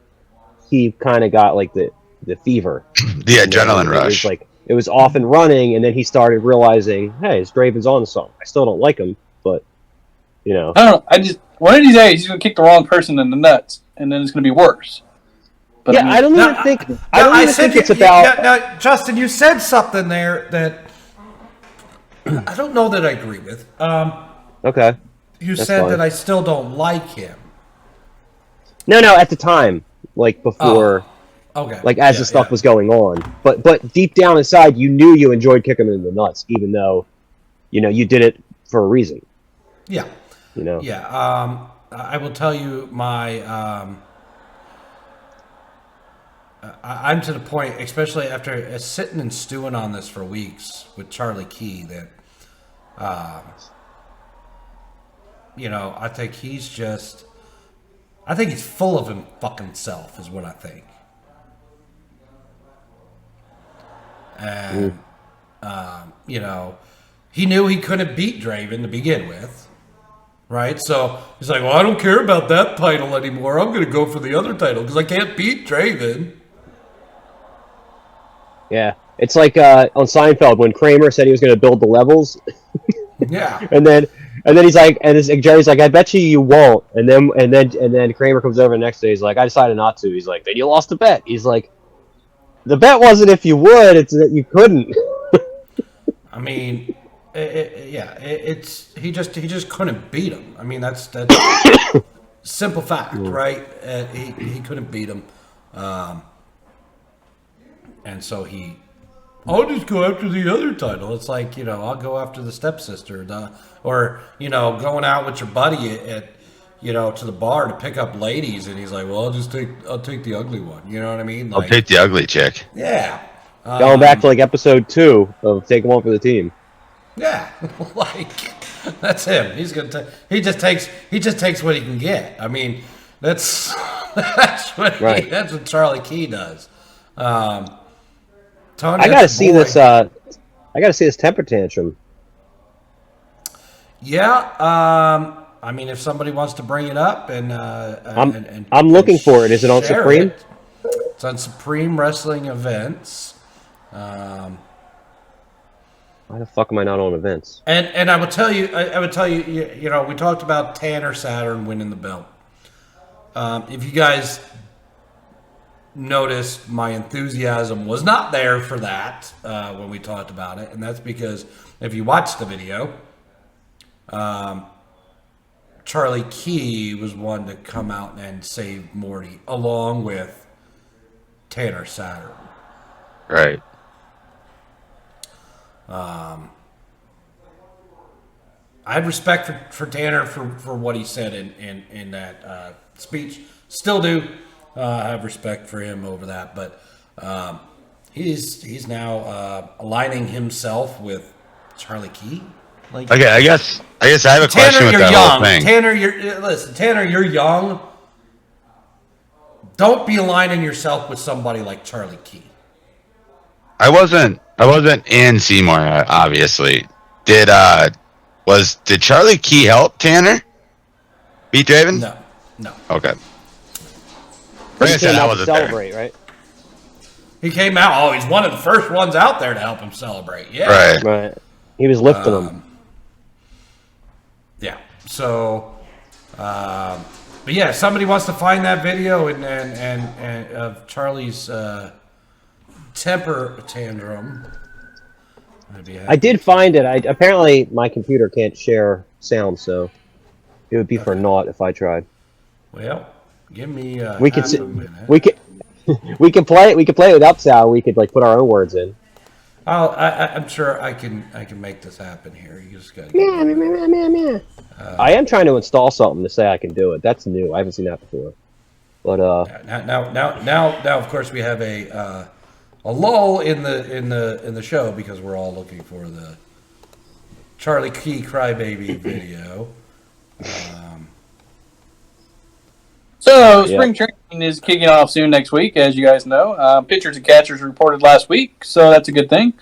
he kind of got like the fever. The adrenaline rush. It was off and running, and then he started realizing, hey, it's Draven's on something. I still don't like him, but, I don't know. One of these days, he's going to kick the wrong person in the nuts, and then it's going to be worse. But yeah, I don't even think it's about... Now, Justin, you said something there that I don't know that I agree with. Okay. You That's said fine. that I still don't like him. No, at the time. Like, before... Okay. Like, as the stuff was going on. But deep down inside, you knew you enjoyed kicking him in the nuts, even though, you did it for a reason. Yeah. Yeah. I will tell you my... I'm to the point, especially after sitting and stewing on this for weeks with Charlie Key, that, I think he's full of him fucking self, is what I think. And, he knew he couldn't beat Draven to begin with. Right? So he's like, well, I don't care about that title anymore. I'm going to go for the other title because I can't beat Draven. Yeah. It's like on Seinfeld when Kramer said he was going to build the levels. Yeah. and then he's like, Jerry's like, I bet you won't. And then Kramer comes over the next day. He's like, I decided not to. He's like, then you lost the bet. He's like, the bet wasn't if you would, it's that you couldn't. I mean, he just couldn't beat him. I mean, that's simple fact, right? He couldn't beat him, and so I'll just go after the other title. It's like, I'll go after the stepsister, or going out with your buddy at to the bar to pick up ladies, and he's like, "Well, I'll take the ugly one." You know what I mean? I'll take the ugly chick. Yeah. Going back to like episode 2 of Take One for the Team. Yeah, that's him. He just takes what he can get. I mean, that's what Charlie Key does. Tony, I gotta see this. I gotta see this temper tantrum. Yeah. I mean, if somebody wants to bring it up I'm looking for it. Is it on Supreme? It's on Supreme Wrestling Events. Why the fuck am I not on events? And I would tell you, we talked about Tanner Saturn winning the belt. If you guys noticed, my enthusiasm was not there for that when we talked about it, and that's because if you watch the video, Charlie Key was one to come out and save Morty, along with Tanner Saturn. Right. I had respect for Tanner for what he said in that speech. Still do. I have respect for him over that, but he's now aligning himself with Charlie Key. Okay, I guess I have a question with that whole thing. Tanner, you're young. Don't be aligning yourself with somebody like Charlie Key. I wasn't in Seymour, obviously. Did Charlie Key help Tanner beat Draven? No. Okay. He Like I said, came I out to wasn't celebrate, there. right? He came out. Oh, he's one of the first ones out there to help him celebrate. Yeah. Right. He was lifting them. Yeah. So, but yeah, somebody wants to find that video and of Charlie's temper tantrum. I did find it. Apparently my computer can't share sound, so it would be for naught if I tried. Well, give me We half could a minute. we can play it. We can play it without sound. We could like put our own words in. I'm sure I can make this happen here. You just got. I am trying to install something to say I can do it. That's new. I haven't seen that before. But now, of course, we have a lull in the show because we're all looking for the Charlie Key Crybaby video. So, spring training is kicking off soon next week, as you guys know. Pitchers and catchers reported last week, so that's a good thing.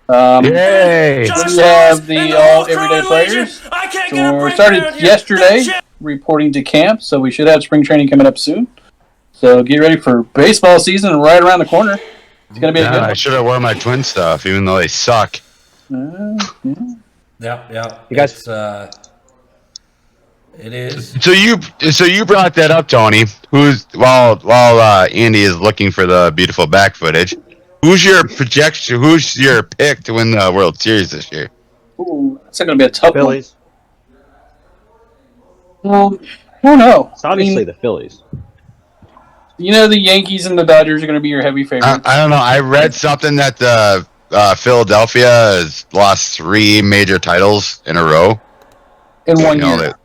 Yay! We have the all everyday players. So we started yesterday reporting to camp, so we should have spring training coming up soon. So get ready for baseball season right around the corner. It's going to be a good one. I should have worn my twin stuff, even though they suck. Yeah. You guys, it is. So you brought that up, Tony. While Andy is looking for the beautiful back footage, who's your projection? Who's your pick to win the World Series this year? Ooh, that's going to be a tough Phillies. one. I don't know. It's obviously the Phillies. You know the Yankees and the Dodgers are going to be your heavy favorites. I don't know. I read something that Philadelphia has lost 3 major titles in a row. In 1 year.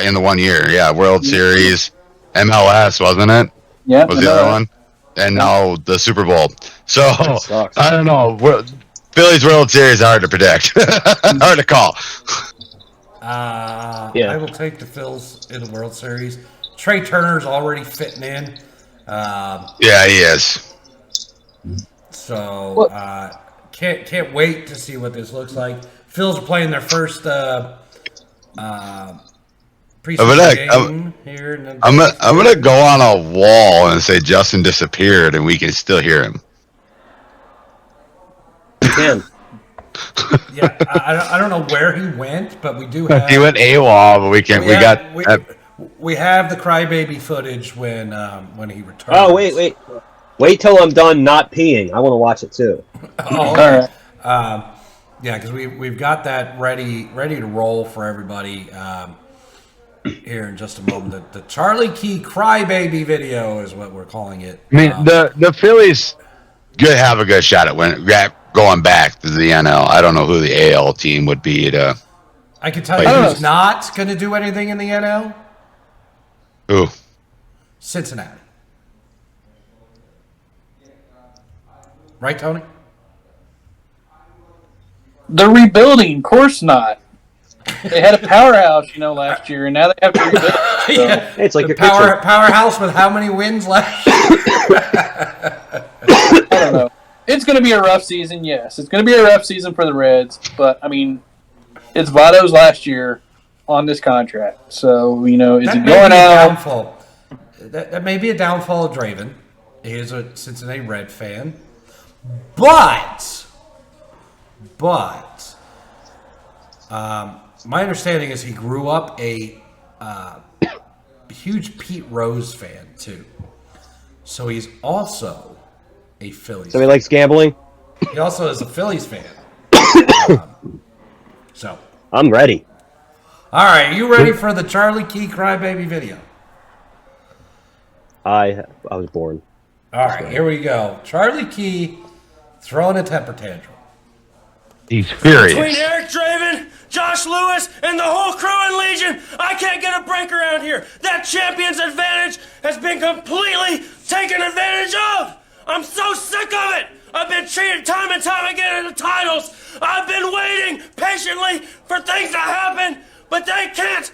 In the 1 year, yeah. World Series, MLS, wasn't it? Yeah. Was the other one? And now the Super Bowl. So, sucks. I don't know. Phillies World Series are hard to predict. Hard to call. I will take the Phils in the World Series. Trey Turner's already fitting in. Yeah, he is. So can't wait to see what this looks like. Phils are playing their first preseason game here. I'm gonna go on a wall and say Justin disappeared, and we can still hear him. You can. Yeah, I don't know where he went, but we do have. He went AWOL, but we have the crybaby footage when he returns. Oh wait till I'm done not peeing. I want to watch it too. All right. Yeah, because we've got that ready to roll for everybody here in just a moment. The Charlie Key Crybaby video is what we're calling it. I mean, the Phillies have a good shot at going back to the NL. I don't know who the AL team would be to. I can tell you who's not going to do anything in the NL. Ooh. Cincinnati. Right, Tony? They're rebuilding. Of course not. They had a powerhouse, last year, and now they have to rebuild. So. Yeah. It's like the your pitcher. powerhouse with how many wins left? I don't know. It's going to be a rough season, yes. It's going to be a rough season for the Reds, but, it's Votto's last year on this contract. So, is That it may going be a out? downfall. That may be a downfall of Draven. He is a Cincinnati Red fan. But my understanding is he grew up a huge Pete Rose fan, too. So he's also a Phillies So he likes gambling? He also is a Phillies fan. So I'm ready. all right, are you ready for the Charlie Key Crybaby video? I was born. All right, here we go. Charlie Key throwing a temper tantrum. He's furious. Between Eric Draven, Josh Lewis, and the whole crew in Legion, I can't get a break around here. That champion's advantage has been completely taken advantage of. I'm so sick of it. I've been cheated time and time again in the titles. I've been waiting patiently for things to happen, but they can't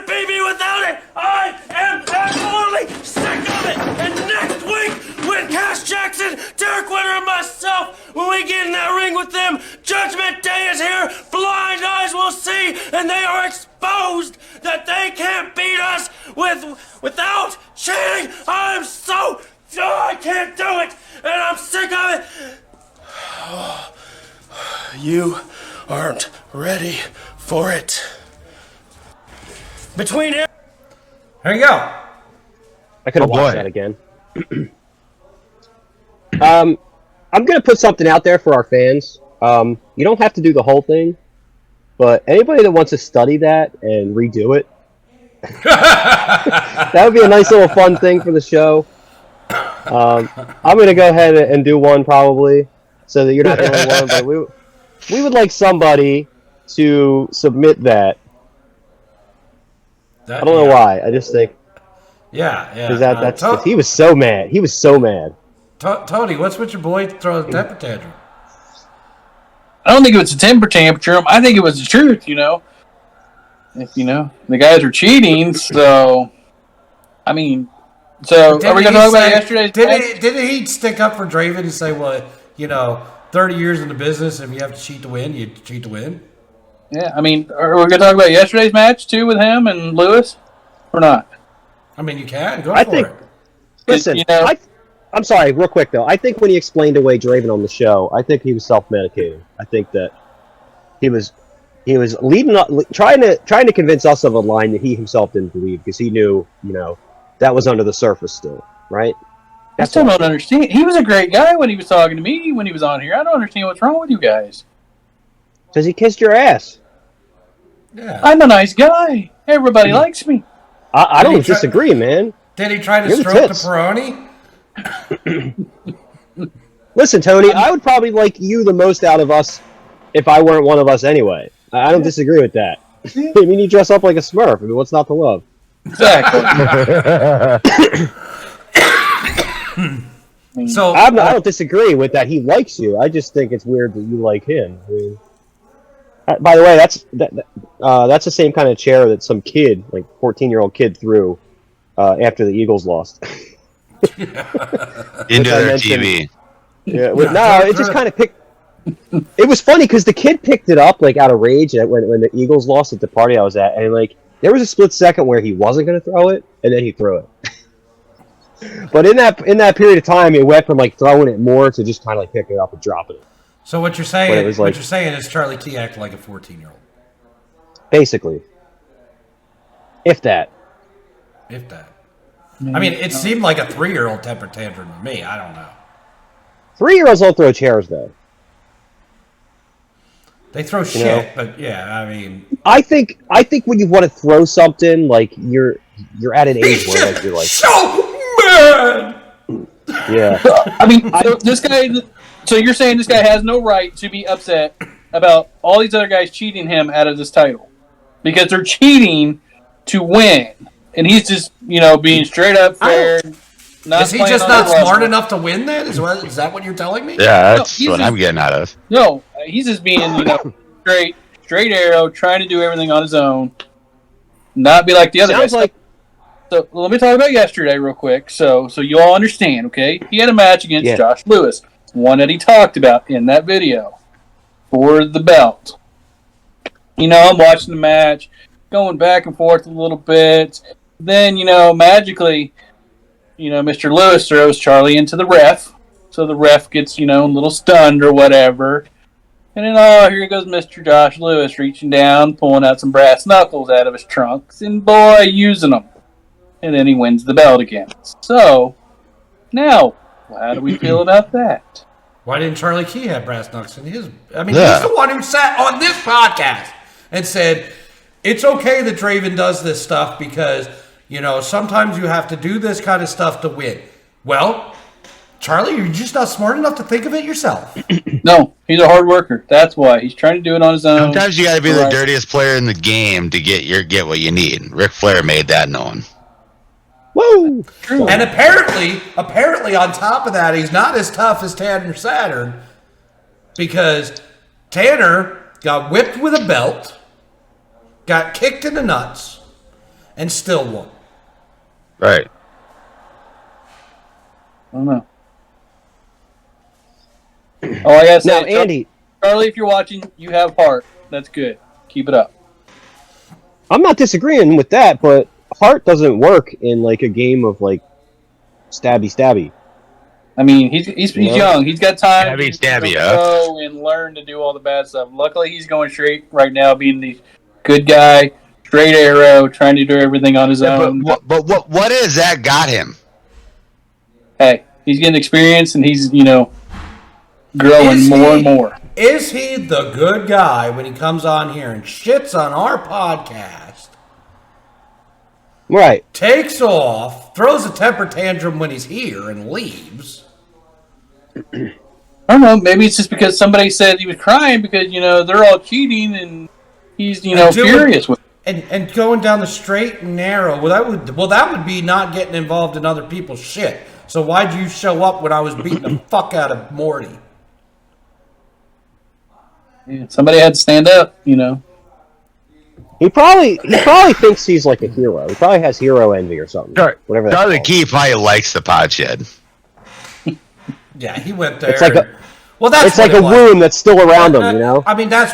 beat me without it. I am absolutely sick of it. And next week, when Cash Jackson, Derek Winter, and myself, when we get in that ring with them, Judgment Day is here. Blind eyes will see, and they are exposed that they can't beat us without cheating. I can't do it, and I'm sick of it. You aren't ready for it. Between There you go. I could have Oh, watched boy. that again. I'm going to put something out there for our fans. You don't have to do the whole thing, but anybody that wants to study that and redo it, that would be a nice little fun thing for the show. I'm going to go ahead and do one probably, so that you're not the only one, but we would like somebody to submit that. I don't know why. I just think Yeah. because that's he was so mad. He was so mad. Tony, what's with your boy throwing a temper tantrum? I don't think it was a temper tantrum. I think it was the truth, If, the guys are cheating, so... are we going to talk about yesterday's match? Didn't he stick up for Draven and say, well, 30 years in the business, if you have to cheat to win, you cheat to win? Yeah, are we going to talk about yesterday's match, too, with him and Lewis? Or not? I mean, you can. Go I for think- it. Listen, I'm sorry, real quick though. I think when he explained away Draven on the show, I think he was self-medicating. I think that he was leading up, trying to convince us of a line that he himself didn't believe because he knew, that was under the surface still, right? I still don't understand. He was a great guy when he was talking to me when he was on here. I don't understand what's wrong with you guys. Because he kissed your ass. Yeah. I'm a nice guy. Everybody likes me. I Did he don't disagree, man. Did he try to You're the stroke the tits. Peroni? Listen, Tony, I would probably like you the most out of us if I weren't one of us anyway. I don't disagree with that. I mean, you dress up like a Smurf. I mean, what's not to love? Exactly. So I don't disagree with that. He likes you. I just think it's weird that you like him. I mean, by the way, that's the same kind of chair that some kid, like 14-year-old kid, threw after the Eagles lost. Into their mentioned- TV. Yeah, it just kind of picked. It was funny because the kid picked it up like out of rage when the Eagles lost at the party I was at, and like there was a split second where he wasn't going to throw it, and then he threw it. But in that period of time, it went from like throwing it more to just kind of like picking it up and dropping it. So what you're But saying? it was like- What you're saying is Charlie Key acted like a 14-year-old, Basically, if that. if that. I mean, it seemed like a 3-year-old temper tantrum to me. I don't know. 3-year-olds don't throw chairs though. They throw shit, but yeah, I mean, I think when you want to throw something, like you're at an age where like, you're like, so mad. yeah. I mean, so this guy. So you're saying this guy has no right to be upset about all these other guys cheating him out of this title because they're cheating to win, and he's just being straight up fair. Is he just not smart enough to win then? Is that what you're telling me? Yeah, that's what I'm getting out of. No, he's just being, straight arrow, trying to do everything on his own. Not be like the other guys. So let me talk about yesterday real quick, so you all understand, okay? He had a match against Josh Lewis, one that he talked about in that video for the belt. I'm watching the match, going back and forth a little bit. Then, magically, Mr. Lewis throws Charlie into the ref, so the ref gets, a little stunned or whatever. And then, here goes Mr. Josh Lewis reaching down, pulling out some brass knuckles out of his trunks, and boy, using them. And then he wins the belt again. So, now, how do we feel about that? Why didn't Charlie Key have brass knuckles in his? I mean, he's the one who sat on this podcast and said, it's okay that Draven does this stuff because, sometimes you have to do this kind of stuff to win. Well, Charlie, you're just not smart enough to think of it yourself. No, he's a hard worker. That's why. He's trying to do it on his own. Sometimes you got to be the dirtiest player in the game to get what you need. Ric Flair made that known. Woo! True. And apparently, on top of that, he's not as tough as Tanner Saturn because Tanner got whipped with a belt, got kicked in the nuts, and still won. Right. I don't know. Oh, I gotta say, now, Andy, Charlie, if you're watching, you have heart. That's good. Keep it up. I'm not disagreeing with that, but heart doesn't work in a game of stabby. I mean, he's young. He's got time Stabby, to go and learn to do all the bad stuff. Luckily, he's going straight right now, being the good guy, straight arrow, trying to do everything on his own. But what is that got him? Hey, he's getting experience, and he's growing more and more. Is he the good guy when he comes on here and shits on our podcast? Right. Takes off, throws a temper tantrum when he's here, and leaves. I don't know. Maybe it's just because somebody said he was crying because they're all cheating, and he's furious with. And going down the straight and narrow. That would be not getting involved in other people's shit. So why'd you show up when I was beating the fuck out of Morty? Yeah, somebody had to stand up, He probably thinks he's like a hero. He probably has hero envy or something. Sure. Whatever. Charlie Key probably likes the pod shed. Yeah, he went there. It's like that's a wound that's still around him, I mean, that's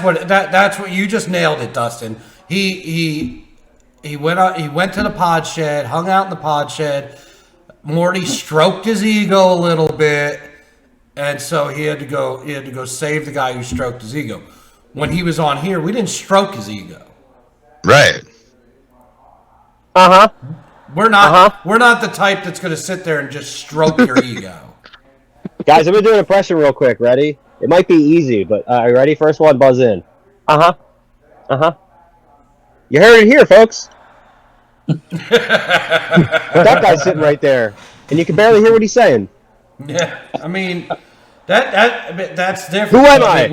what you just nailed it, Dustin. He went to the pod shed, hung out in the pod shed. Morty stroked his ego a little bit, and so he had to go save the guy who stroked his ego. When he was on here, we didn't stroke his ego. Right. We're not the type that's going to sit there and just stroke your ego. Guys, I'm going to do an impression real quick. Ready? It might be easy, but are you ready? First one, buzz in. You heard it here, folks. That guy's sitting right there, and you can barely hear what he's saying. Yeah, I mean, that's different. Who am I?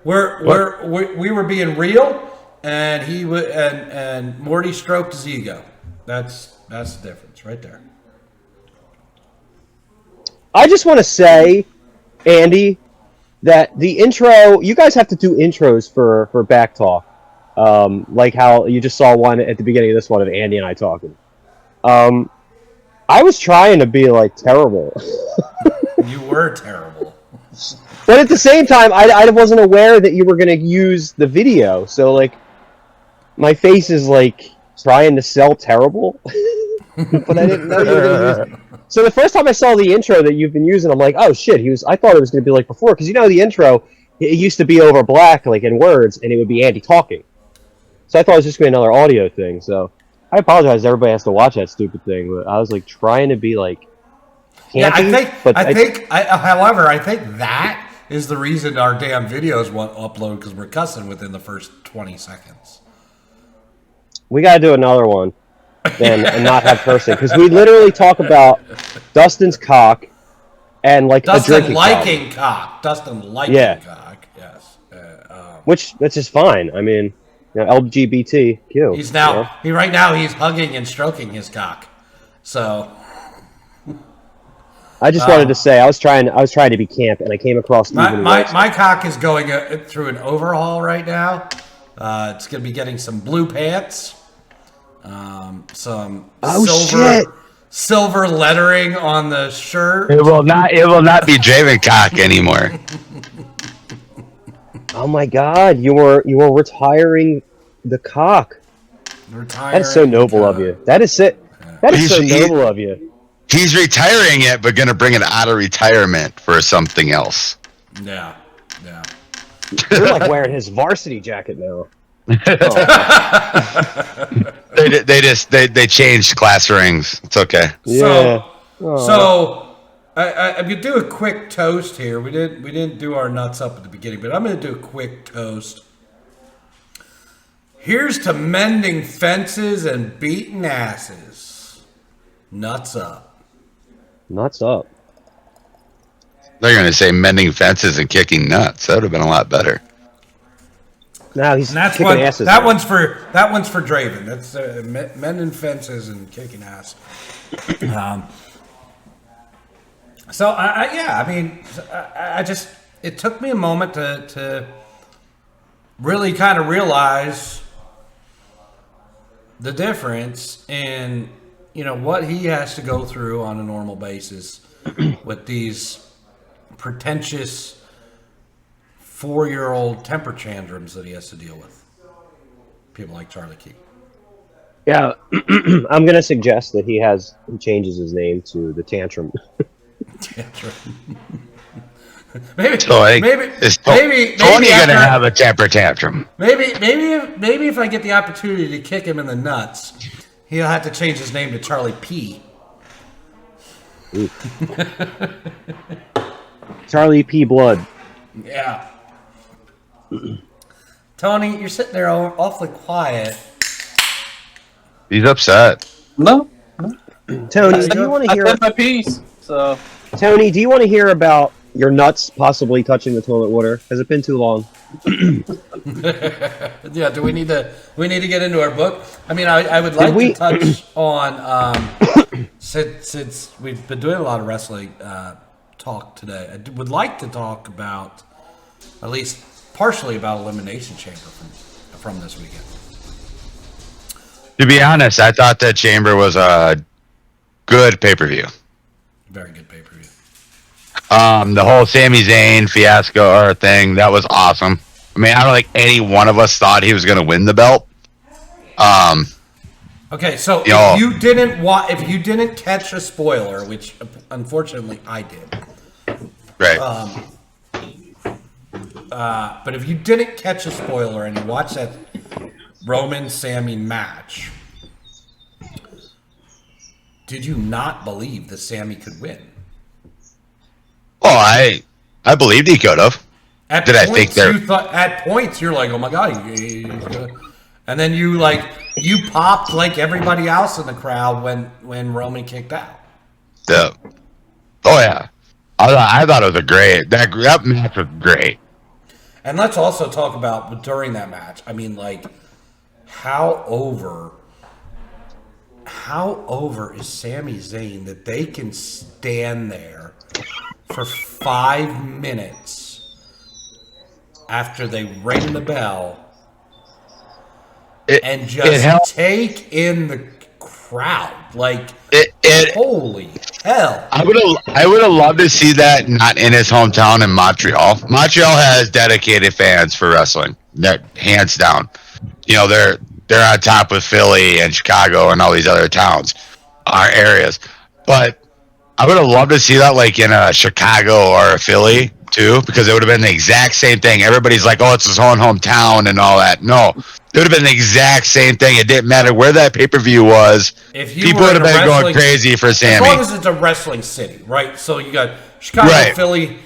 We were being real, and and Morty stroked his ego. That's the difference right there. I just want to say, Andy, that the intro, you guys have to do intros for Back Talk. Like how you just saw one at the beginning of this one of Andy and I talking. I was trying to be terrible. You were terrible. But at the same time, I wasn't aware that you were going to use the video. So my face is trying to sell terrible. But I didn't know you were going to use it. So the first time I saw the intro that you've been using, I'm like, oh shit, I thought it was going to be like before. Because the intro, it used to be over black, in words, and it would be Andy talking. So I thought it was just going to be another audio thing. So I apologize. Everybody has to watch that stupid thing. But I was trying to be campy, yeah, however, I think that is the reason our damn videos won't upload because we're cussing within the first 20 seconds. We got to do another one then and not have cursing. Because we literally talk about Dustin's cock and a drinking cock. Dustin liking cock, yes. Which, that's just fine. I mean, LGBTQ. He's now, right now he's hugging and stroking his cock. So I just wanted to say I was trying to be camp, and I came across Stephen my cock is going through an overhaul right now. It's going to be getting some blue pants, some silver lettering on the shirt. It will not be Draven cock anymore. Oh my God! You were retiring the cock. That's so noble of you. That is it. That is so noble of you. He's retiring it, but gonna bring it out of retirement for something else. Yeah. You're like wearing his varsity jacket now. They changed class rings. It's okay. Yeah. So I'm gonna do a quick toast here. We didn't do our nuts up at the beginning, but I'm gonna do a quick toast. Here's to mending fences and beating asses. Nuts up. Nuts up. They're gonna say mending fences and kicking nuts. That would have been a lot better. No, he's And kicking asses. that one's for Draven. That's mending fences and kicking ass. It took me a moment to really kind of realize the difference in, what he has to go through on a normal basis with these pretentious 4-year-old temper tantrums that he has to deal with. People like Charlie Key. Yeah, I'm gonna suggest that he changes his name to the Tantrum. Tantrum. maybe Tony gonna have a temper tantrum. Maybe if I get the opportunity to kick him in the nuts, he'll have to change his name to Charlie P. Charlie P. Blood. Yeah. Tony, you're sitting there awfully quiet. He's upset. No. Tony, do you want to hear? I said my piece. So. Tony, do you want to hear about your nuts possibly touching the toilet water? Has it been too long? Yeah. Do we need to get into our book? I mean, I would like to touch on since we've been doing a lot of wrestling talk today. I would like to talk about at least partially about Elimination Chamber from this weekend. To be honest, I thought that Chamber was a good pay-per-view. Very good pay-per-view. The whole Sami Zayn fiasco or thing, that was awesome. I mean, I don't think any one of us thought he was going to win the belt. Okay, so if you didn't catch a spoiler, which unfortunately I did. Right. But if you didn't catch a spoiler and you watched that Roman Sammy match, did you not believe that Sammy could win? Oh, I believed he could have. At points you're like, oh my god, he's good. And then you popped like everybody else in the crowd when Roman kicked out. Oh yeah, I thought it was that match was great. And let's also talk about during that match. I mean, how over is Sami Zayn that they can stand there for 5 minutes after they ring the bell and just take in the crowd? Holy hell! I would have loved to see that not in his hometown in Montreal. Montreal has dedicated fans for wrestling. That hands down. They're on top with Philly and Chicago and all these other towns, our areas. But I would have loved to see that in a Chicago or a Philly too, because it would have been the exact same thing. Everybody's like, oh, it's his own hometown and all that. No, it would have been the exact same thing. It didn't matter where that pay-per-view was. People would have been going crazy for Sammy. As long as it's a wrestling city, right? So you got Chicago, Philly,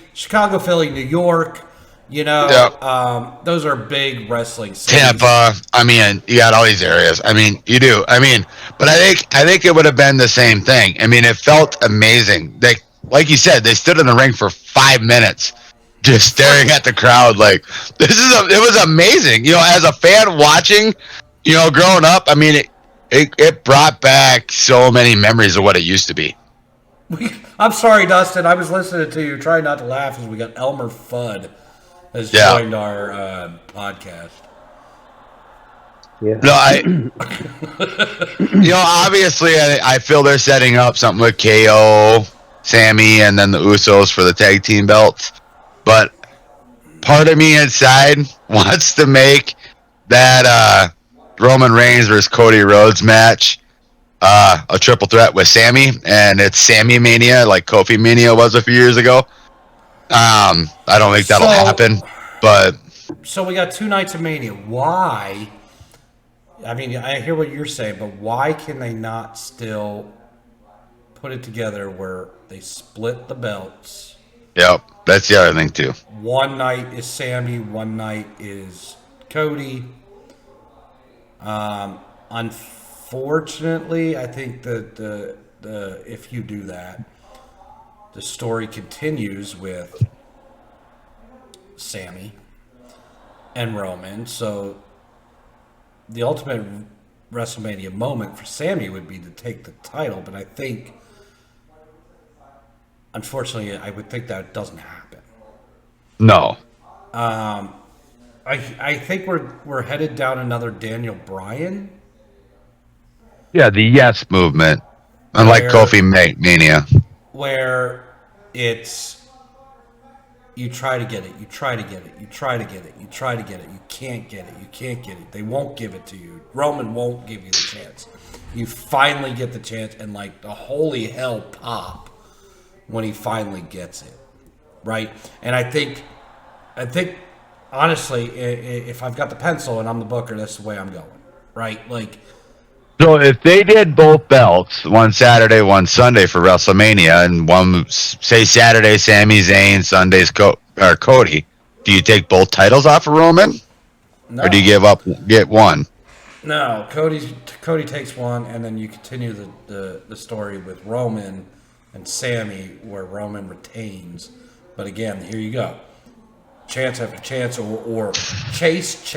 New York. Those are big wrestling cities. Tampa. I mean, you got all these areas. I mean, you do. I mean, but I think it would have been the same thing. I mean, it felt amazing. Like you said, they stood in the ring for 5 minutes, just staring at the crowd. It was amazing. As a fan watching, growing up, I mean, it brought back so many memories of what it used to be. I'm sorry, Dustin. I was listening to you. Trying not to laugh as we got Elmer Fudd has Yeah. joined our podcast. Yeah. No, obviously, I feel they're setting up something with KO, Sammy, and then the Usos for the tag team belts. But part of me inside wants to make that Roman Reigns versus Cody Rhodes match a triple threat with Sammy, and it's Sammy Mania, like Kofi Mania was a few years ago. I don't think that'll happen, but So we got 2 nights of Mania. Why? I mean, I hear what you're saying, but why can they not still put it together where they split the belts? yep, that's the other thing too. One night is Sammy, one night is Cody. Unfortunately, I think that the if you do that, the story continues with Sammy and Roman. So the ultimate WrestleMania moment for Sammy would be to take the title, but I think, unfortunately, I would think that doesn't happen. No. I think we're headed down another Daniel Bryan. Yeah, the yes movement, unlike Where- Kofi Mania. Where it's you try to get it, you try to get it, you try to get it, you try to get it, you can't get it, you can't get it. They won't give it to you. Roman won't give you the chance. You finally get the chance, and like the holy hell pop when he finally gets it, right? And I think honestly, if I've got the pencil and I'm the booker, that's the way I'm going, right? Like. So if they did both belts, one Saturday, one Sunday for WrestleMania, and one, say Saturday, Sami Zayn, Sunday's Cody, do you take both titles off of Roman? No. Or do you get one? No, Cody takes one, and then you continue the story with Roman and Sammy, where Roman retains. But again, here you go. Chance after chance, or chase.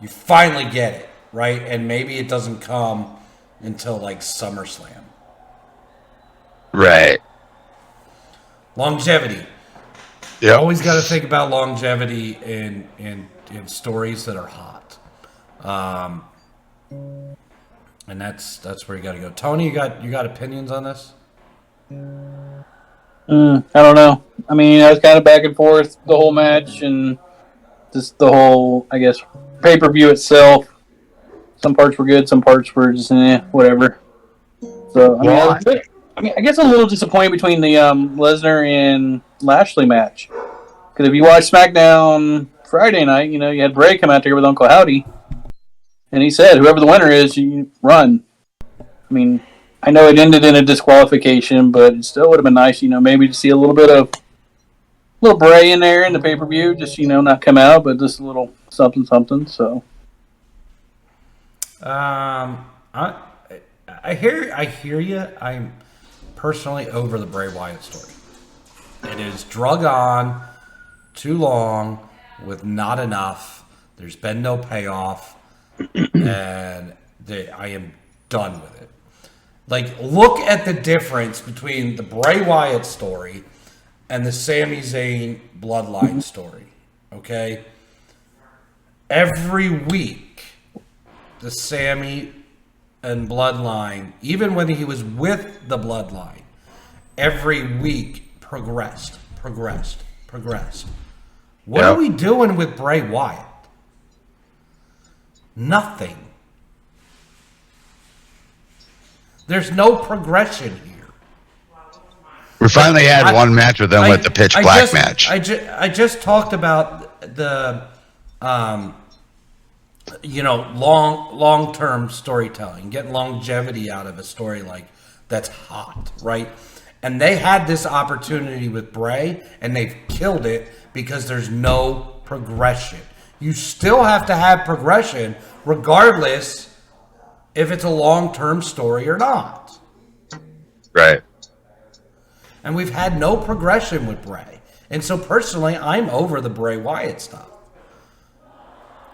You finally get it, right? And maybe it doesn't come until like SummerSlam. Right. Longevity. Yeah. Always got to think about longevity in stories that are hot. And that's where you got to go. Tony, you got opinions on this? I don't know. I mean, I was kind of back and forth the whole match and just the whole, I guess, pay-per-view itself. Some parts were good, some parts were just whatever. So I mean, I guess a little disappointed between the Lesnar and Lashley match. Because if you watch SmackDown Friday night, you had Bray come out there with Uncle Howdy, and he said, "Whoever the winner is, you run." I mean, I know it ended in a disqualification, but it still would have been nice, maybe to see a little bit of Bray in there in the pay-per-view, just not come out, but just a little something. So, I hear you. I'm personally over the Bray Wyatt story. It is drug on too long with not enough. There's been no payoff, and I am done with it. Like, look at the difference between the Bray Wyatt story and the Sami Zayn bloodline story, okay? Every week, the Sammy and bloodline, even when he was with the bloodline, every week progressed. What are we doing with Bray Wyatt? Nothing. There's no progression here. We finally had one match with them with the pitch black match. I just talked about the, long-term storytelling, getting longevity out of a story like that's hot, right? And they had this opportunity with Bray, and they've killed it because there's no progression. You still have to have progression regardless if it's a long-term story or not. Right. And we've had no progression with Bray. And so personally, I'm over the Bray Wyatt stuff.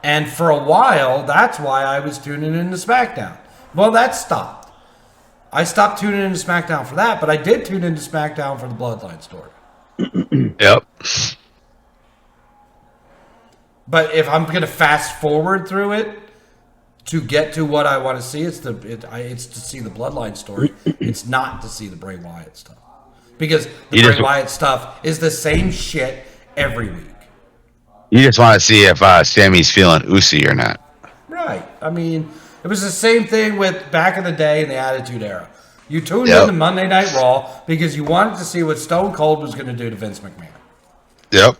And for a while, that's why I was tuning into SmackDown. Well, that stopped. I stopped tuning into SmackDown for that, but I did tune into SmackDown for the Bloodline story. Yep. But if I'm going to fast forward through it to get to what I want to see, it's to see the Bloodline story. It's not to see the Bray Wyatt stuff. Because the Bray Wyatt stuff is the same shit every week. You just want to see if Sammy's feeling oozy or not. Right. I mean, it was the same thing with back in the day in the Attitude Era. You tuned into Monday Night Raw because you wanted to see what Stone Cold was going to do to Vince McMahon. Yep.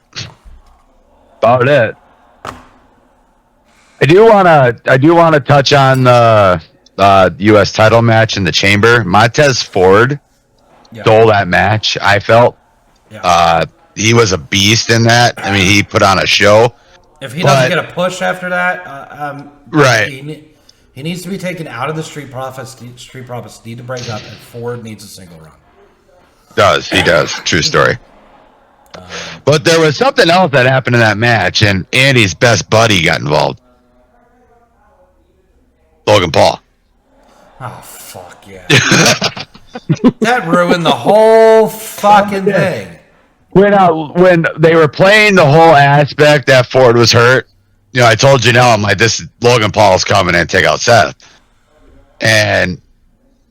About it. I do want to touch on the U.S. title match in the Chamber. Montez Ford stole that match. I felt he was a beast in that. I mean, he put on a show. If he doesn't get a push after that, right, he needs to be taken out of the Street Profits. Street Profits need to break up, and Ford needs a single run. He does. True story. But there was something else that happened in that match, and Andy's best buddy got involved. Logan Paul. Oh, fuck yeah. That ruined the whole fucking thing. When they were playing the whole aspect that Ford was hurt, you know, I told Janelle, I'm like, this Logan Paul's coming and take out Seth. And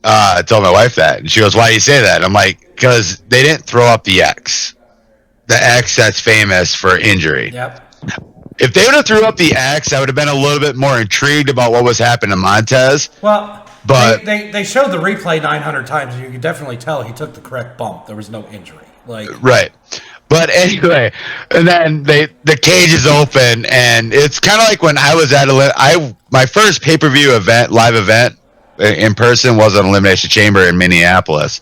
I told my wife that. And she goes, why do you say that? I'm like, because they didn't throw up the X. The X that's famous for injury. Yep. If they would have threw up the X, I would have been a little bit more intrigued about what was happening to Montez. Well, but they showed the replay 900 times, and you could definitely tell he took the correct bump. There was no injury. Right. But anyway, and then the cage is open, and it's kind of like when I was at my first pay-per-view event, live event in person was an Elimination Chamber in Minneapolis.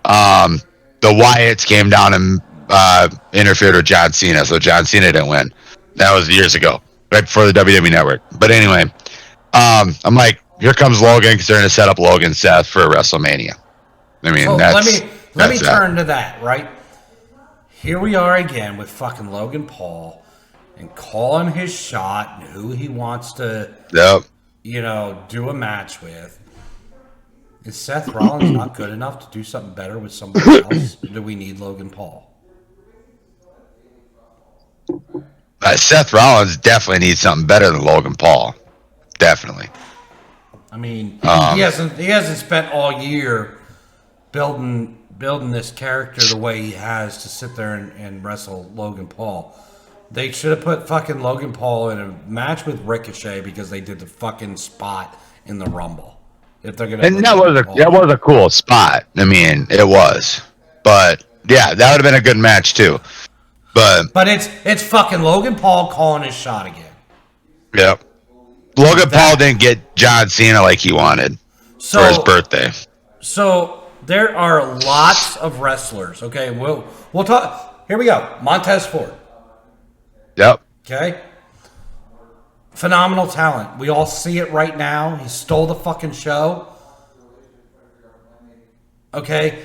The Wyatts came down and interfered with John Cena, so John Cena didn't win. That was years ago, right before the WWE Network. But anyway, I'm like, here comes Logan because they're going to set up Logan Seth for WrestleMania. I mean, let me turn to that, right? Here we are again with fucking Logan Paul and calling his shot and who he wants to, do a match with. Is Seth Rollins not good enough to do something better with somebody else? Or do we need Logan Paul? Seth Rollins definitely needs something better than Logan Paul. Definitely. I mean, he hasn't spent all year building this character the way he has to sit there and wrestle Logan Paul. They should have put fucking Logan Paul in a match with Ricochet because they did the fucking spot in the Rumble. If they're gonna, and that was a cool spot. I mean, it was, but yeah, that would have been a good match too. But it's fucking Logan Paul calling his shot again. Yep. Logan Paul didn't get John Cena like he wanted for his birthday. So there are lots of wrestlers. Okay, we'll talk. Here we go. Montez Ford. Yep. Okay. Phenomenal talent. We all see it right now. He stole the fucking show. Okay.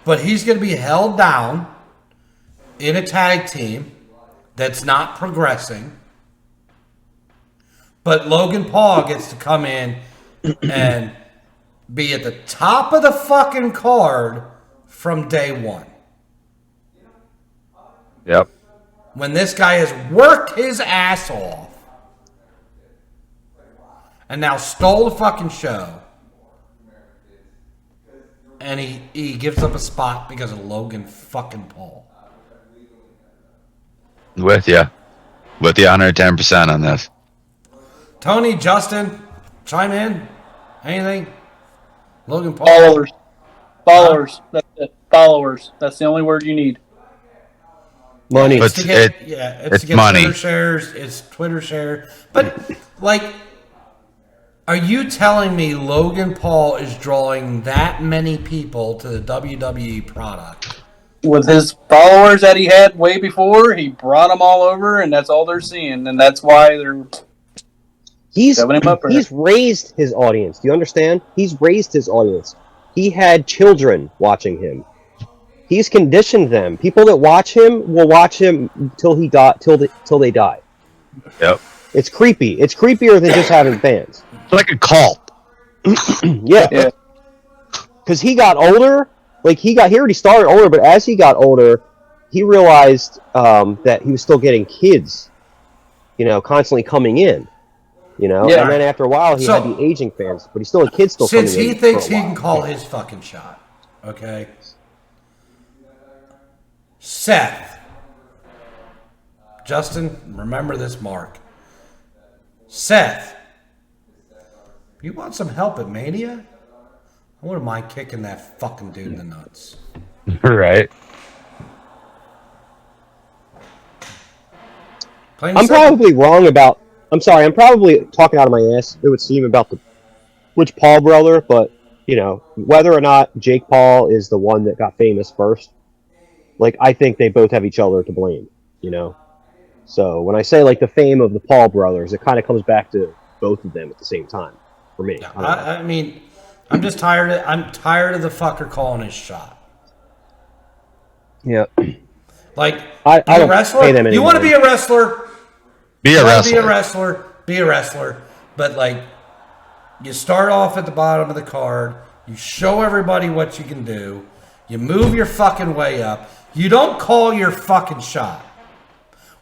But he's going to be held down in a tag team that's not progressing. But Logan Paul gets to come in and be at the top of the fucking card from day one. Yep. When this guy has worked his ass off and now stole the fucking show, and he gives up a spot because of Logan fucking Paul. With you 110% on this. Tony, Justin, chime in. Anything? Logan Paul. Followers. That's it. Followers. That's the only word you need. Money. It's to get money. Twitter shares. It's Twitter share. But are you telling me Logan Paul is drawing that many people to the WWE product? With his followers that he had way before, he brought them all over, and that's all they're seeing, and that's why they're. He's raised his audience. Do you understand? He's raised his audience. He had children watching him. He's conditioned them. People that watch him will watch him till they die. Yep. It's creepy. It's creepier than just having fans. It's like a cult. Yeah. Because he got older. Like, he already started older, but as he got older, he realized that he was still getting kids, constantly coming in, Yeah. And then after a while, he had the aging fans, but he still had kids still coming in. Since he thinks he can call his fucking shot, okay? Seth. Justin, remember this mark. Seth. You want some help at Mania? I wouldn't mind kicking that fucking dude in the nuts. Right. I'm probably wrong about. I'm sorry. I'm probably talking out of my ass. It would seem about which Paul brother, but whether or not Jake Paul is the one that got famous first, like, I think they both have each other to blame. So when I say like the fame of the Paul brothers, it kind of comes back to both of them at the same time for me. Yeah, I mean, I'm just tired. I'm tired of the fucker calling his shot. Yeah. Like, I you don't a wrestler? pay them You want to be a wrestler? Be a wrestler. Be a wrestler. Be a wrestler. But, like, you start off at the bottom of the card. You show everybody what you can do. You move your fucking way up. You don't call your fucking shot.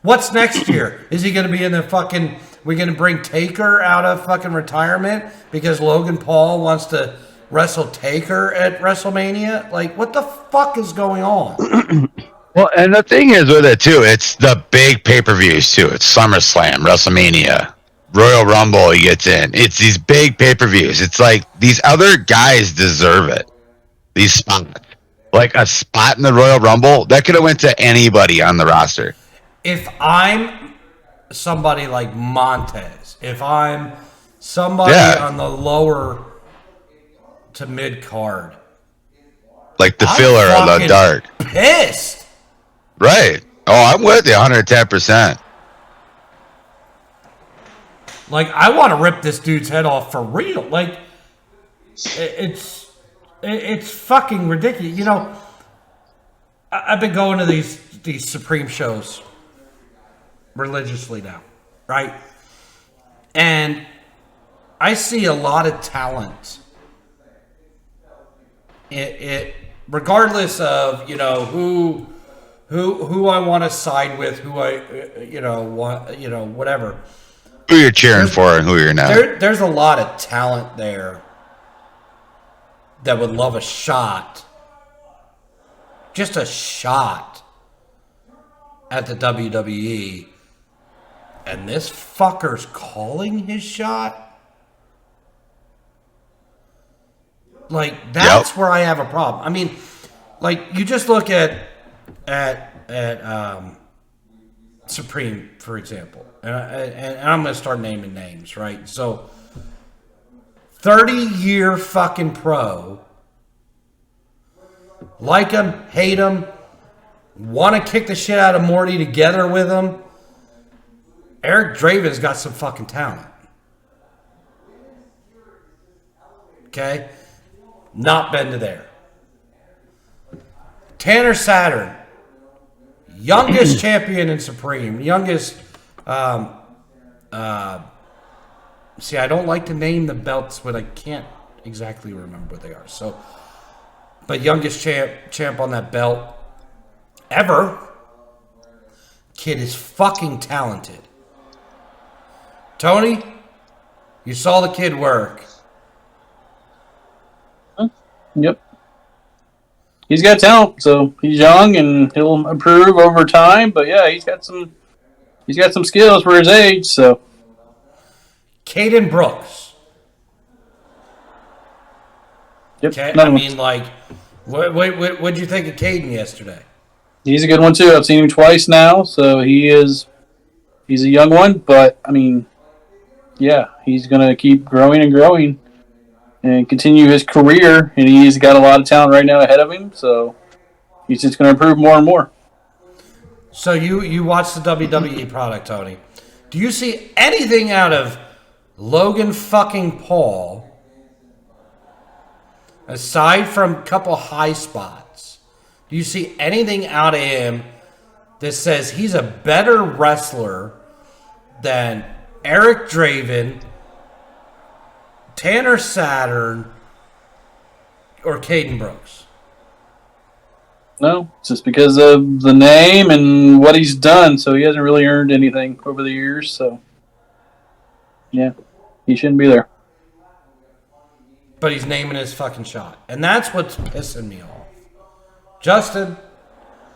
What's next year? Is he going to be in the fucking... We're going to bring Taker out of fucking retirement because Logan Paul wants to wrestle Taker at WrestleMania? Like, what the fuck is going on? Well, and the thing is with it, too, it's the big pay-per-views, too. It's SummerSlam, WrestleMania, Royal Rumble he gets in. It's these big pay-per-views. It's like these other guys deserve it. These spots. Like a spot in the Royal Rumble, that could have went to anybody on the roster. If I'm somebody like Montez, if I'm somebody on the lower to mid card, like the filler or the dark, pissed. Right. Oh, I'm with you 110%. Like, I want to rip this dude's head off for real. Like, it's fucking ridiculous. I've been going to these Supreme shows religiously now, right? And I see a lot of talent. It regardless of who I want to side with, who I want, whatever. Who you're cheering for and who you're not. There's a lot of talent there that would love a shot, just a shot at the WWE. And this fucker's calling his shot? Like, that's where I have a problem. I mean, like, you just look at Supreme, for example. And I'm going to start naming names, right? So, 30-year fucking pro. Like him, hate him, want to kick the shit out of Morty together with him. Eric Draven's got some fucking talent. Okay? Not been to there. Tanner Saturn, youngest champion in Supreme, youngest. See, I don't like to name the belts, but I can't exactly remember what they are. So, but youngest champ on that belt ever. Kid is fucking talented. Tony, you saw the kid work. Yep. He's got talent, so he's young and he'll improve over time. But yeah, he's got some skills for his age. So, Caden Brooks. yep. Okay, I mean, like, what'd you think of Caden yesterday? He's a good one too. I've seen him twice now, so he's a young one. But I mean, yeah, he's gonna keep growing and growing and continue his career, and he's got a lot of talent right now ahead of him, so he's just going to improve more and more. So you watch the WWE product, Tony. Do you see anything out of Logan fucking Paul, aside from a couple high spots? Do you see anything out of him that says he's a better wrestler than Eric Draven, Tanner Saturn, or Caden Brooks? No, it's just because of the name and what he's done. So he hasn't really earned anything over the years. So, yeah, he shouldn't be there. But he's naming his fucking shot. And that's what's pissing me off. Justin,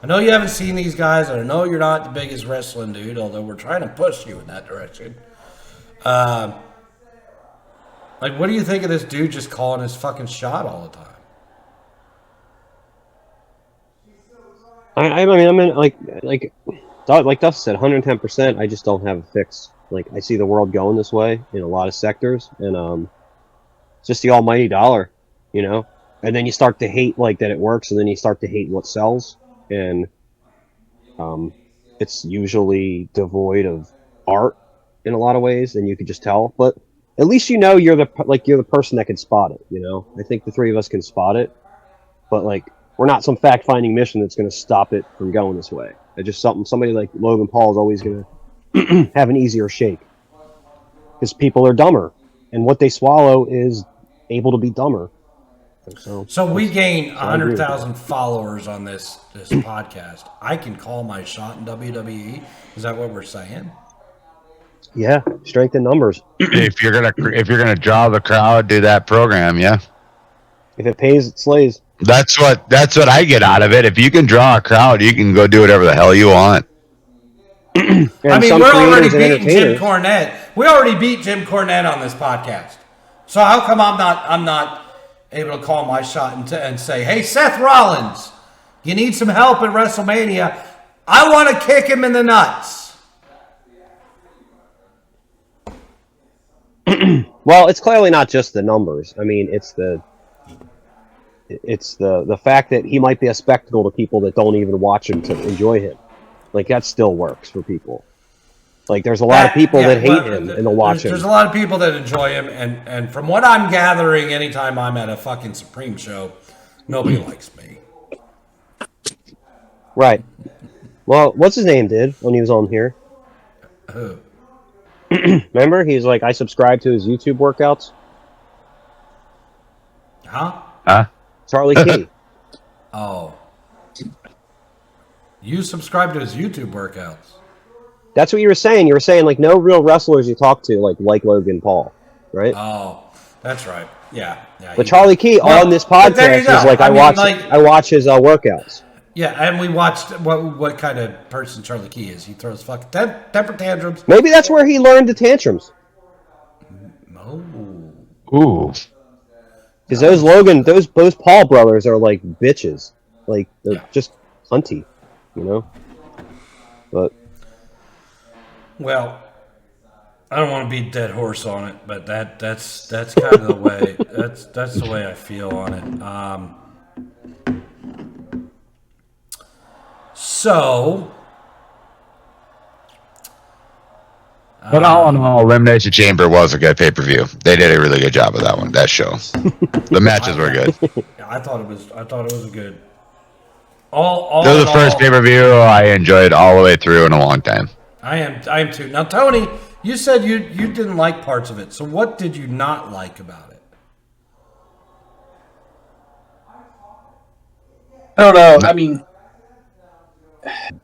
I know you haven't seen these guys. I know you're not the biggest wrestling dude, although we're trying to push you in that direction. Like, what do you think of this dude just calling his fucking shot all the time? I mean, I'm in, like Duff said, 110%. I just don't have a fix. Like, I see the world going this way in a lot of sectors, and it's just the almighty dollar, you know. And then you start to hate like that it works, and then you start to hate what sells, and it's usually devoid of art in a lot of ways, and you can just tell. But at least you know you're the person that can spot it. You know, I think the three of us can spot it, but like. We're not some fact-finding mission that's going to stop it from going this way. It's just somebody like Logan Paul is always going to have an easier shake. Because people are dumber. And what they swallow is able to be dumber. So we gain 100,000 followers on this podcast. I can call my shot in WWE? Is that what we're saying? Yeah, strength in numbers. If you're gonna draw the crowd, do that program, yeah. If it pays, it slays. That's what I get out of it. If you can draw a crowd, you can go do whatever the hell you want. I mean, we're already beating Jim Cornette. We already beat Jim Cornette on this podcast. So how come I'm not able to call my shot and say, hey, Seth Rollins, you need some help at WrestleMania. I want to kick him in the nuts. Well, it's clearly not just the numbers. I mean, it's the fact that he might be a spectacle to people that don't even watch him to enjoy him. Like, that still works for people. Like, there's a lot of people that hate him and they'll watch him. There's a lot of people that enjoy him, and from what I'm gathering, anytime I'm at a fucking Supreme show, nobody likes me. Right. Well, what's his name did when he was on here? Who? Remember? He's like, I subscribe to his YouTube workouts. Huh? Charlie Key. Oh. You subscribe to his YouTube workouts. That's what you were saying. You were saying, like, no real wrestlers you talk to, like Logan Paul, right? Oh, that's right. Yeah. But Charlie Key on this podcast is like, I watch his workouts. Yeah, and we watched what kind of person Charlie Key is. He throws fucking temper tantrums. Maybe that's where he learned the tantrums. Oh. Ooh. Because those Paul brothers are like bitches. Like, they're just hunty, you know? But. Well, I don't want to beat dead horse on it, but that's kind of the way that's the way I feel on it. So, but all in all, Elimination Chamber was a good pay-per-view. They did a really good job of that show. The matches were good. Yeah, I thought it was a good. All this was the first pay-per-view I enjoyed all the way through in a long time. I am too. Now, Tony, you said you didn't like parts of it. So what did you not like about it? I don't know. I mean, I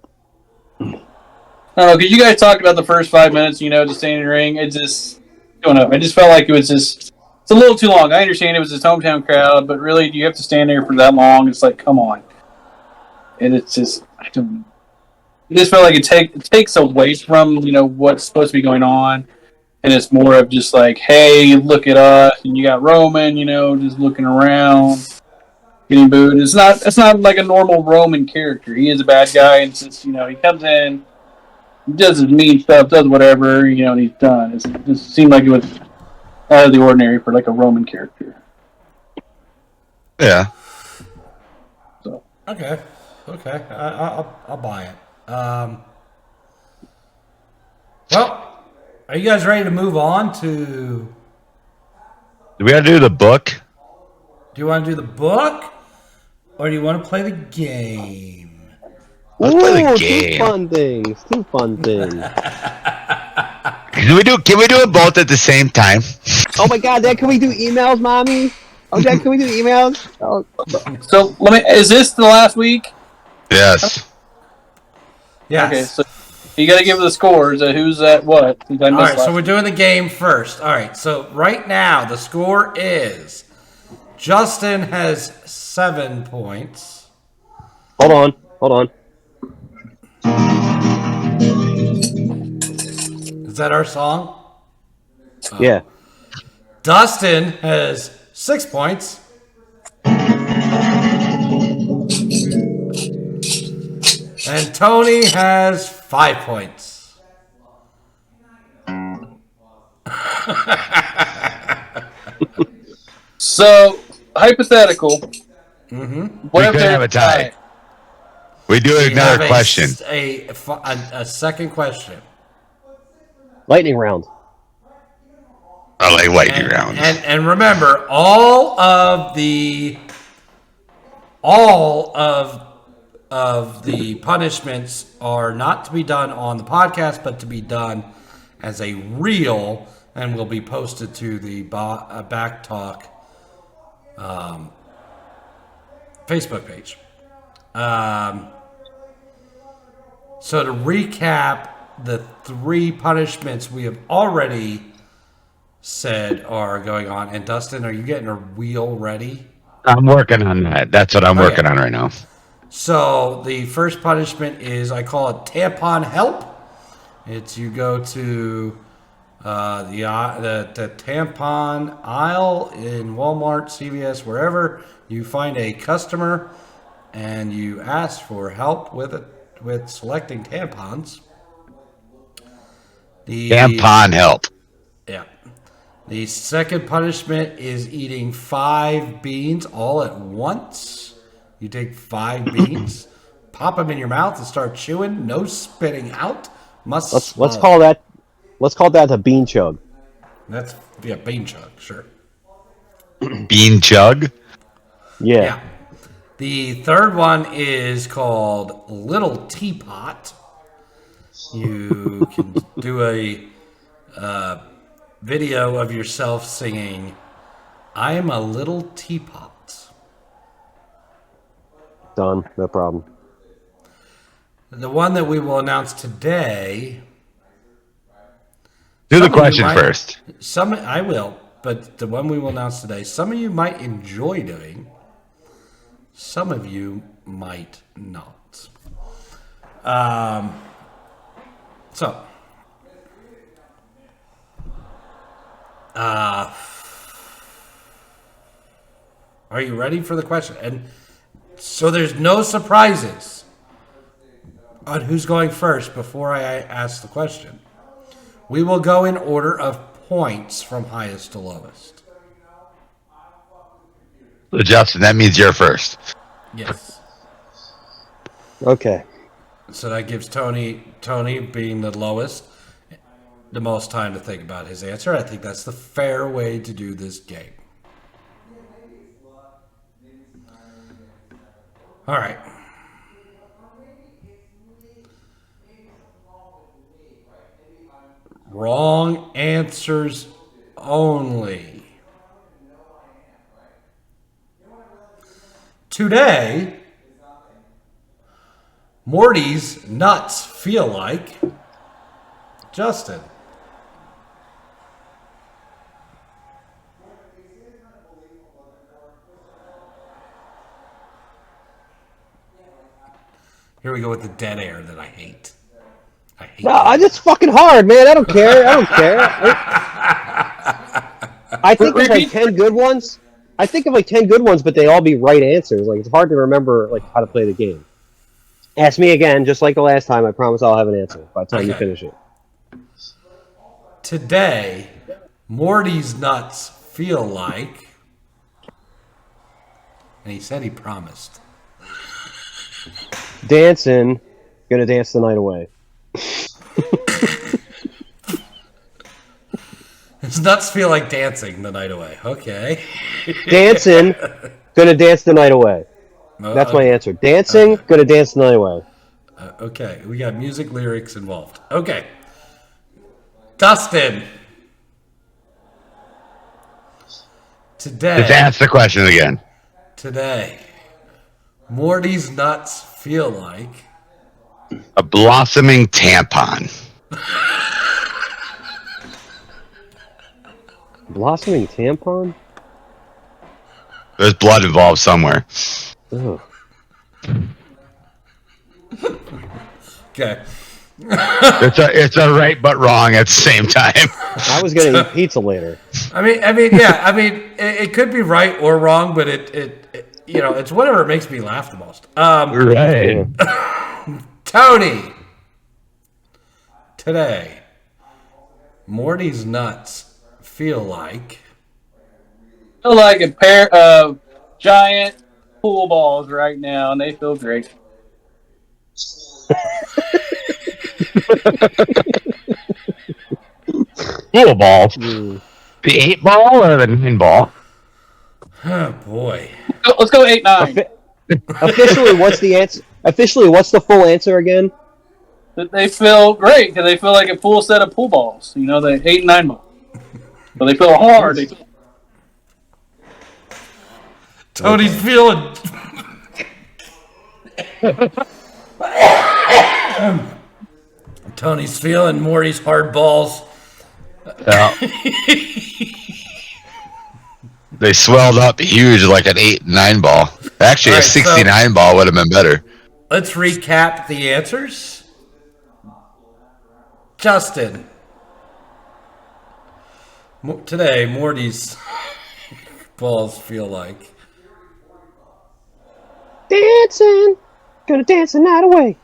don't know, because you guys talked about the first 5 minutes, just staying in the ring. It just, I don't know. I just felt like it's a little too long. I understand it was his hometown crowd, but really, do you have to stand there for that long? It's like, come on. And it's just, I don't know. It just felt like it takes away from, what's supposed to be going on. And it's more of just like, hey, look at us. And you got Roman, just looking around, getting booed. It's not like a normal Roman character. He is a bad guy. And since, he comes in, he does his mean stuff, does whatever, and he's done. It just seemed like it was out of the ordinary for like a Roman character. Yeah. So. Okay. I'll buy it. Well, are you guys ready to move on to? Do we got to do the book? Do you want to do the book, or do you want to play the game? Let's play the game. Two fun things. Can we do it both at the same time? Oh my God, Dad, can we do emails, Mommy? Oh, Dad, can we do emails? Oh. So is this the last week? Yes. Yes. Okay, so you got to give the scores. Who's at what? All right, so we're doing the game first. All right, so right now the score is Justin has 7 points. Hold on. Is that our song? Yeah. Dustin has 6 points. And Tony has 5 points. So, hypothetical. Mm-hmm. We could have a tie. We do another question. A second question. Lightning round. I like lightning rounds. And remember, all of the punishments are not to be done on the podcast, but to be done as a reel, and will be posted to the BACC Talk Facebook page. So to recap, the 3 punishments we have already said are going on. And Dustin, are you getting a wheel ready? I'm working on that. That's what I'm working on right now. So the first punishment is, I call it tampon help. It's you go to the tampon aisle in Walmart, CVS, wherever you find a customer, and you ask for help with selecting tampons. Tampon help. Yeah. The second punishment is eating 5 beans all at once. You take 5 beans, pop them in your mouth and start chewing. No spitting out. Let's call that a bean chug. That's bean chug, sure. Bean chug? Yeah. The third one is called Little Teapot. You can do a video of yourself singing, "I am a little teapot." Done. No problem. The one that we will announce today. Do the question first. I will, but the one we will announce today, some of you might enjoy doing. Some of you might not. So, are you ready for the question? And so there's no surprises on who's going first before I ask the question. We will go in order of points from highest to lowest. So Justin, that means you're first. Yes. Okay. So that gives Tony being the lowest, the most time to think about his answer. I think that's the fair way to do this game. All right. Wrong answers only. Today, Morty's nuts feel like Justin. Here we go with the dead air that I hate. No, it's fucking hard, man. I don't care. I think of like 10 good ones. But they all be right answers. Like, it's hard to remember like how to play the game. Ask me again, just like the last time. I promise I'll have an answer by the time you finish it. Today, Morty's nuts feel like, and he said he promised. Dancing, gonna dance the night away. His nuts feel like dancing the night away. Okay. Dancing, gonna dance the night away. That's my answer. Dancing, gonna dance the night away. Okay, we got music lyrics involved. Okay. Dustin. Today. Just ask the question again. Today. Morty's nuts feel like. A blossoming tampon. Blossoming tampon? There's blood involved somewhere. Ugh. Okay. It's a right but wrong at the same time. I was gonna eat pizza later. I mean, it could be right or wrong, but it it's whatever makes me laugh the most. Right. Tony. Today, Morty's nuts feel like. Feel like a pair of giant pool balls right now, and they feel great. Pool balls. The 8-ball or the 9-ball? Oh boy. Let's go 8-9. Officially, what's the answer? Officially, what's the full answer again? They feel great because they feel like a full set of pool balls. You know, the 8 and 9 ball. But they feel hard. Tony's feeling. Tony's feeling Morty's hard balls. Yeah. They swelled up huge like an 8-9 ball. Actually, All a right, 69 ball would have been better. Let's recap the answers. Justin. Today, Morty's balls feel like. Dancing. Gonna dance the night away.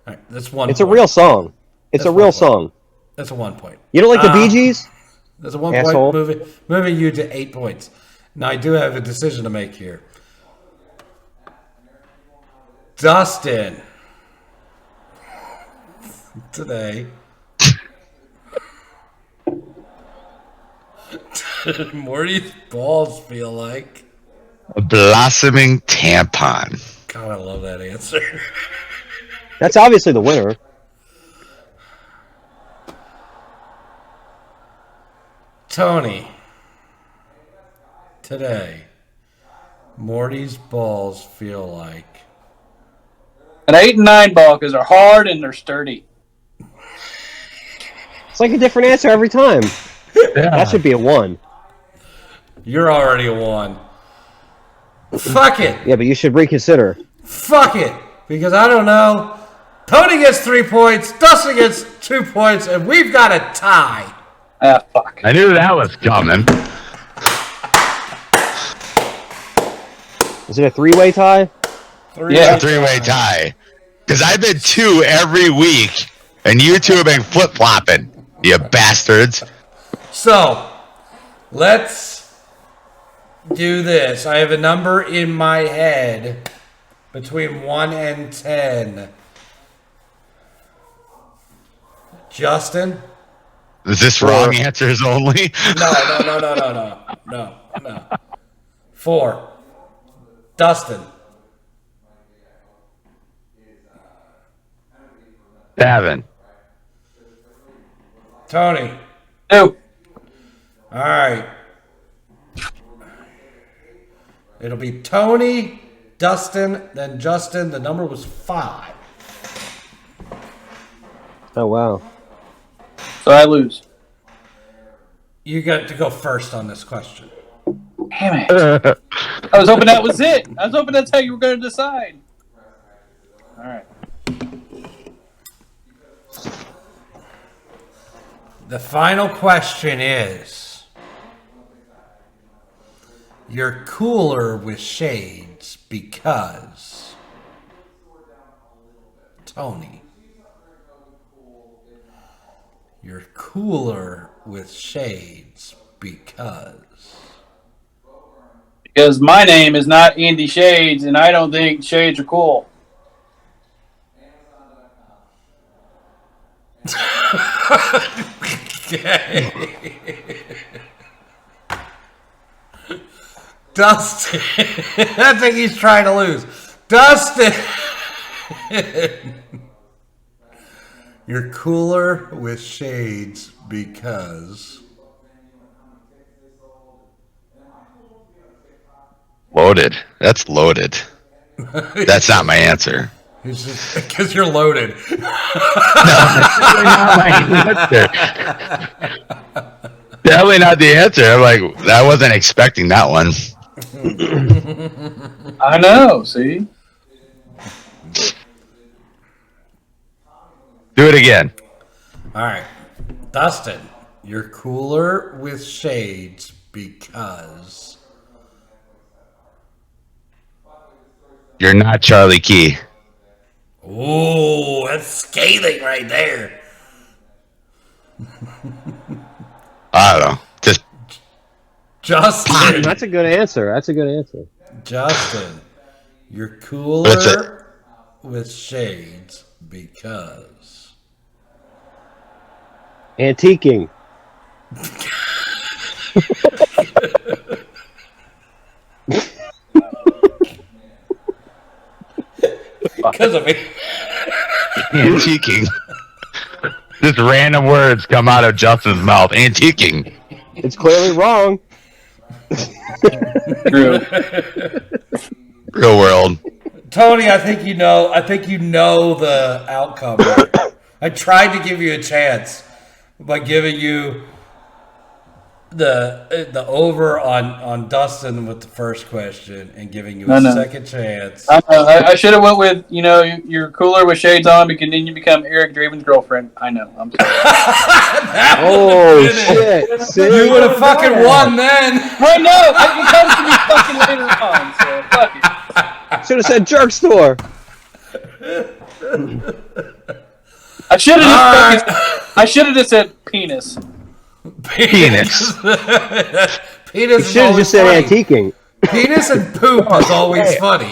All right, that's one. It's point. a real song. It's That's a real 1 point. song. That's a 1 point. You don't like the Bee Gees? That's a 1 Asshole. point. Moving you to 8 points. Now I do have a decision to make here. Dustin. Today. Morty's balls feel like. A blossoming tampon. God, I love that answer. That's obviously the winner. Tony. Today. Morty's balls feel like. An 8 and 9 ball because they're hard and they're sturdy. It's like a different answer every time. That should be a 1. You're already a 1. Fuck it. Yeah, but you should reconsider. Fuck it. Because I don't know. Tony gets 3 points. Dustin gets 2 points. And we've got a tie. Ah, fuck. I knew that was coming. Is it a 3-way tie? Yeah. A 3-way tie. Because I've been 2 every week, and you 2 have been flip-flopping, you bastards. So, let's do this. I have a number in my head between 1 and 10. Justin? Is this wrong answers only? No. 4. Dustin. 7. Tony. 2. All right. It'll be Tony, Dustin, then Justin. The number was 5. Oh, wow. So I lose. You got to go first on this question. Damn it. I was hoping that was it. I was hoping that's how you were going to decide. All right. The final question is, you're cooler with shades because, Tony, you're cooler with shades because. Because my name is not Andy Shades, and I don't think shades are cool. Okay. Dustin. I think he's trying to lose. Dustin. You're cooler with shades because. Loaded. That's loaded. That's not my answer. It's just because you're loaded. Definitely not the answer. I'm like, I wasn't expecting that one. I know. See. Do it again. All right. Dustin, you're cooler with shades because. You're not Charlie Key. Ooh, that's scathing right there. I don't know. Just Justin. That's a good answer. That's a good answer. Justin, you're cooler with shades because. Antiquing. Because of me. antiquing. Just random words come out of Justin's mouth. Antiquing. It's clearly wrong. True. Real world. Tony, I think you know the outcome. I tried to give you a chance by giving you the over on Dustin with the first question and giving you a second chance. I should have went with, you're cooler with shades on because then you become Eric Draven's girlfriend. I know. I'm sorry. Oh, shit. See? You would have fucking won then. Well, no, it comes to me fucking later on, so fuck it. Should have said jerk store. I should have just said penis. Penis. Penis You is should have always just said funny. antiquing. Penis and poop is always funny.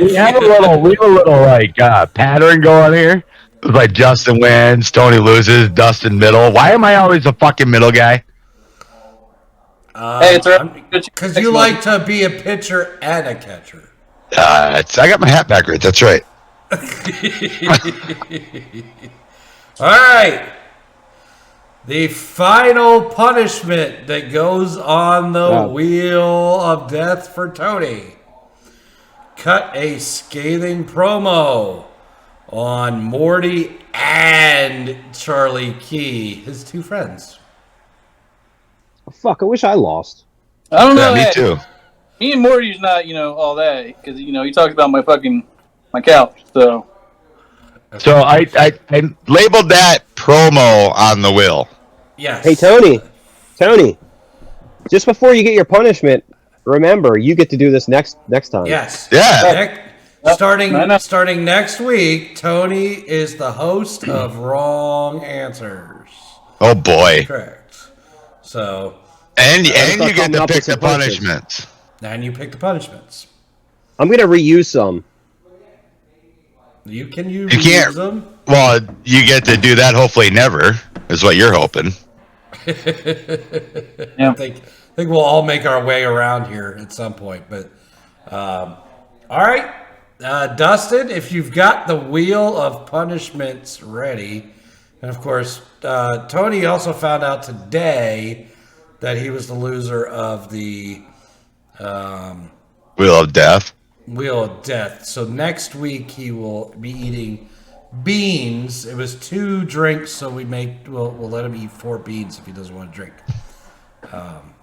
We have a little pattern going here. It's like Justin wins, Tony loses, Dustin middle. Why am I always the fucking middle guy? Hey, it's right. Because you like to be a pitcher and a catcher. I got my hat back right. That's right. All right. The final punishment that goes on the wheel of death for Tony. Cut a scathing promo on Morty and Charlie Key, his two friends. Oh, fuck, I wish I lost. I don't know. Yeah, me too. Me and Morty's not, all that because he talks about my couch. So I labeled that promo on the wheel. Yes. Hey, Tony, just before you get your punishment, remember, you get to do this next time. Yes. Yeah. Starting next week, Tony is the host of Wrong Answers. Oh boy. Correct. So. And you get to up pick with the some punishments. punishments. And you pick the punishments. I'm going to reuse some. You can You can't. them. Well, you get to do that. Hopefully, never is what you're hoping. yeah. I think we'll all make our way around here at some point. But all right, Dustin, if you've got the wheel of punishments ready, and of course, Tony also found out today that he was the loser of the Wheel of Death. Wheel of Death. So next week he will be eating beans. It was 2 drinks, so we'll let him eat 4 beans if he doesn't want to drink.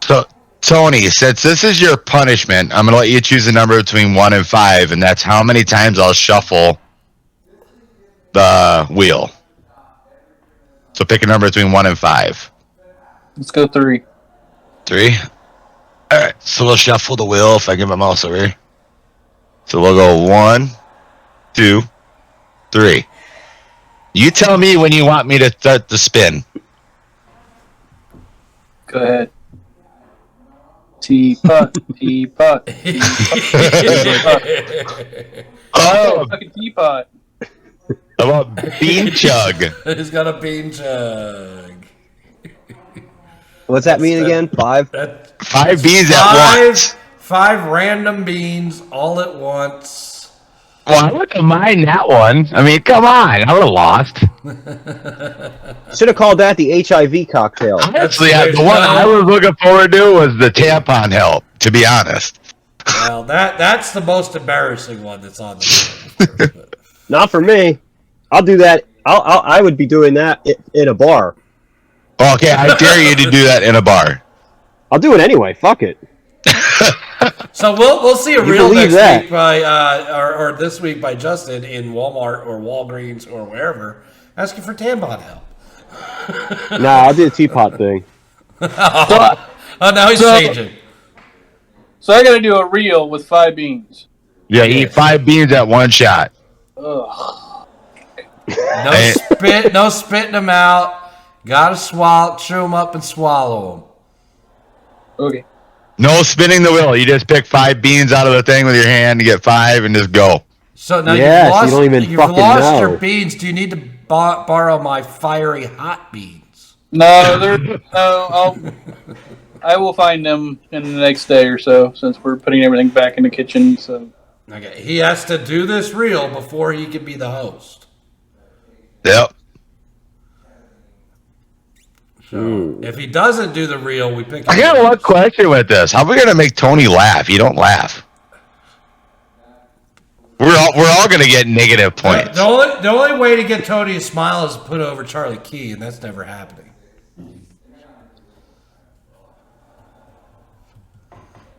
So, Tony, since this is your punishment, I'm going to let you choose a number between 1 and 5, and that's how many times I'll shuffle the wheel. So pick a number between 1 and 5. Let's go 3. 3? All right, so we'll shuffle the wheel if I get my mouse over here. So we'll go 1, 2, 3. You tell me when you want me to start the spin. Go ahead. Teapot, teapot. Oh, fucking teapot. How about bean chug? He's got a bean jug. What's that mean again? 5? 5 beans at once. 5 random beans all at once. Well, I wouldn't mind that one. I mean, come on. I would have lost. Should have called that the HIV cocktail. Honestly, the one I was looking forward to was the tampon help, to be honest. Well, that's the most embarrassing one that's on the list. Not for me. I'll do that. I would be doing that in a bar. Okay, I dare you to do that in a bar. I'll do it anyway. Fuck it. So we'll see a reel believe next that? week by or this week by Justin in Walmart or Walgreens or wherever asking for tampon help. Nah, I'll do the teapot thing. Oh, now he's changing. So I got to do a reel with 5 beans. Yeah, eat 5 beans at one shot. Ugh. No spitting them out. Gotta swallow, chew them up and swallow them. Okay. No spinning the wheel. You just pick 5 beans out of the thing with your hand to get 5 and just go. So now Yes, you don't even you've fucking lost know. your beans. Do you need to borrow my fiery hot beans? No, I will find them in the next day or so, since we're putting everything back in the kitchen. So Okay, he has to do this reel before he can be the host. Yep. So if he doesn't do the reel, we pick. I got one question with this. How are we gonna make Tony laugh? You don't laugh. We're all gonna get negative points. The only way to get Tony to smile is to put over Charlie Key, and that's never happening.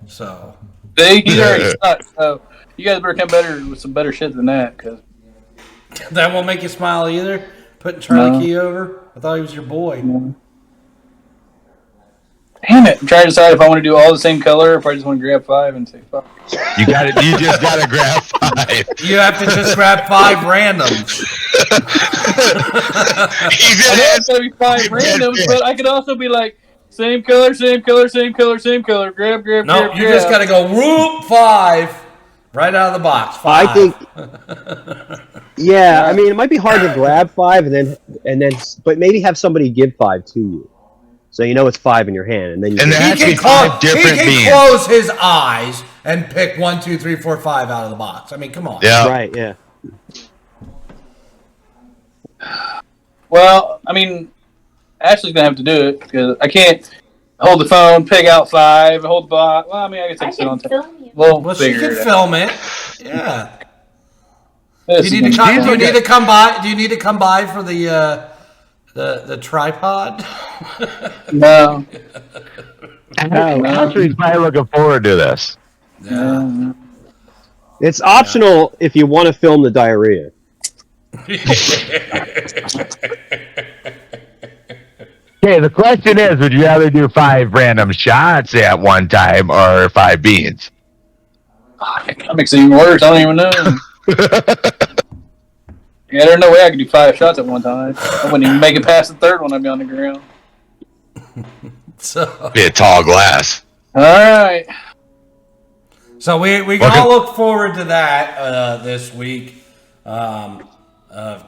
So he's already stuck. So you guys better come better with some better shit than that, because that won't make you smile either. Putting Charlie Key over. I thought he was your boy. damn it! I'm trying to decide if I want to do all the same color, or if I just want to grab 5 and say fuck. You just gotta grab 5. You have to just grab 5 randoms. I know it's gonna be 5 randoms, but I could also be like, same color, same color, same color, same color. Grab, grab, No, grab. you just got to go whoop 5 right out of the box. 5. I think. Yeah, I mean, it might be hard to grab 5 and then, but maybe have somebody give 5 to you, so you know it's 5 in your hand, and then you. And he actually can, 5 different he beans. can close his eyes and pick 1, 2, 3, 4, 5 out of the box. I mean, come on. Yeah. Right. Yeah. Well, I mean, Ashley's gonna have to do it because I can't hold the phone, pick out 5, hold the box. Well, I mean, I guess I can sit on top. Well, she can film it. Yeah. Do This you need is to gonna come? be- Do you need to come by? Do you need to come by for the tripod? No. Ashley's probably looking forward to this. Yeah. It's optional if you want to film the diarrhea. Okay, the question is, would you rather do 5 random shots at one time or 5 beans? That makes it even worse. I don't even know. Yeah, there's no way I could do 5 shots at one time. I wouldn't even make it past the 3rd one. I'd be on the ground. So Be a tall glass. All right. So we can all look forward to that this week.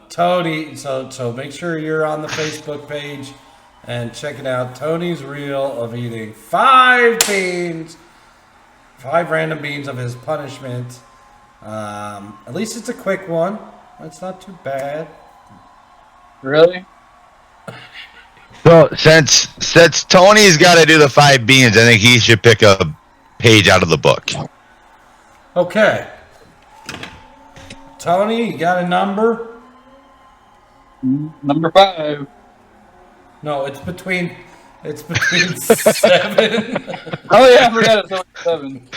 Tony, so make sure you're on the Facebook page and check it out. Tony's reel of eating 5 beans, 5 random beans of his punishment. At least it's a quick one. It's not too bad. Really? So since Tony's got to do the 5 beans, I think he should pick a page out of the book. Okay. Tony, you got a number? Number 5. No, it's between 7. Oh yeah, I forgot it's 7.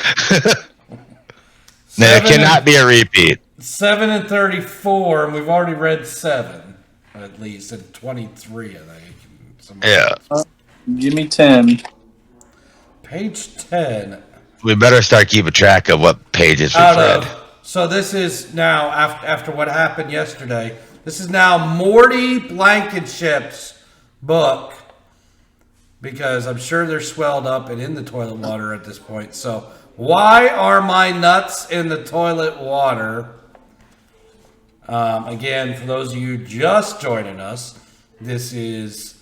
Now, it cannot be a repeat. 7 and 34, and we've already read 7, at least, and 23, I think. Yeah. Give me 10. Page 10. We better start keeping track of what pages we've read. So this is now, after what happened yesterday, this is now Morty Blankenship's book, because I'm sure they're swelled up and in the toilet water at this point. So, why are my nuts in the toilet water? Again, for those of you just joining us, this is,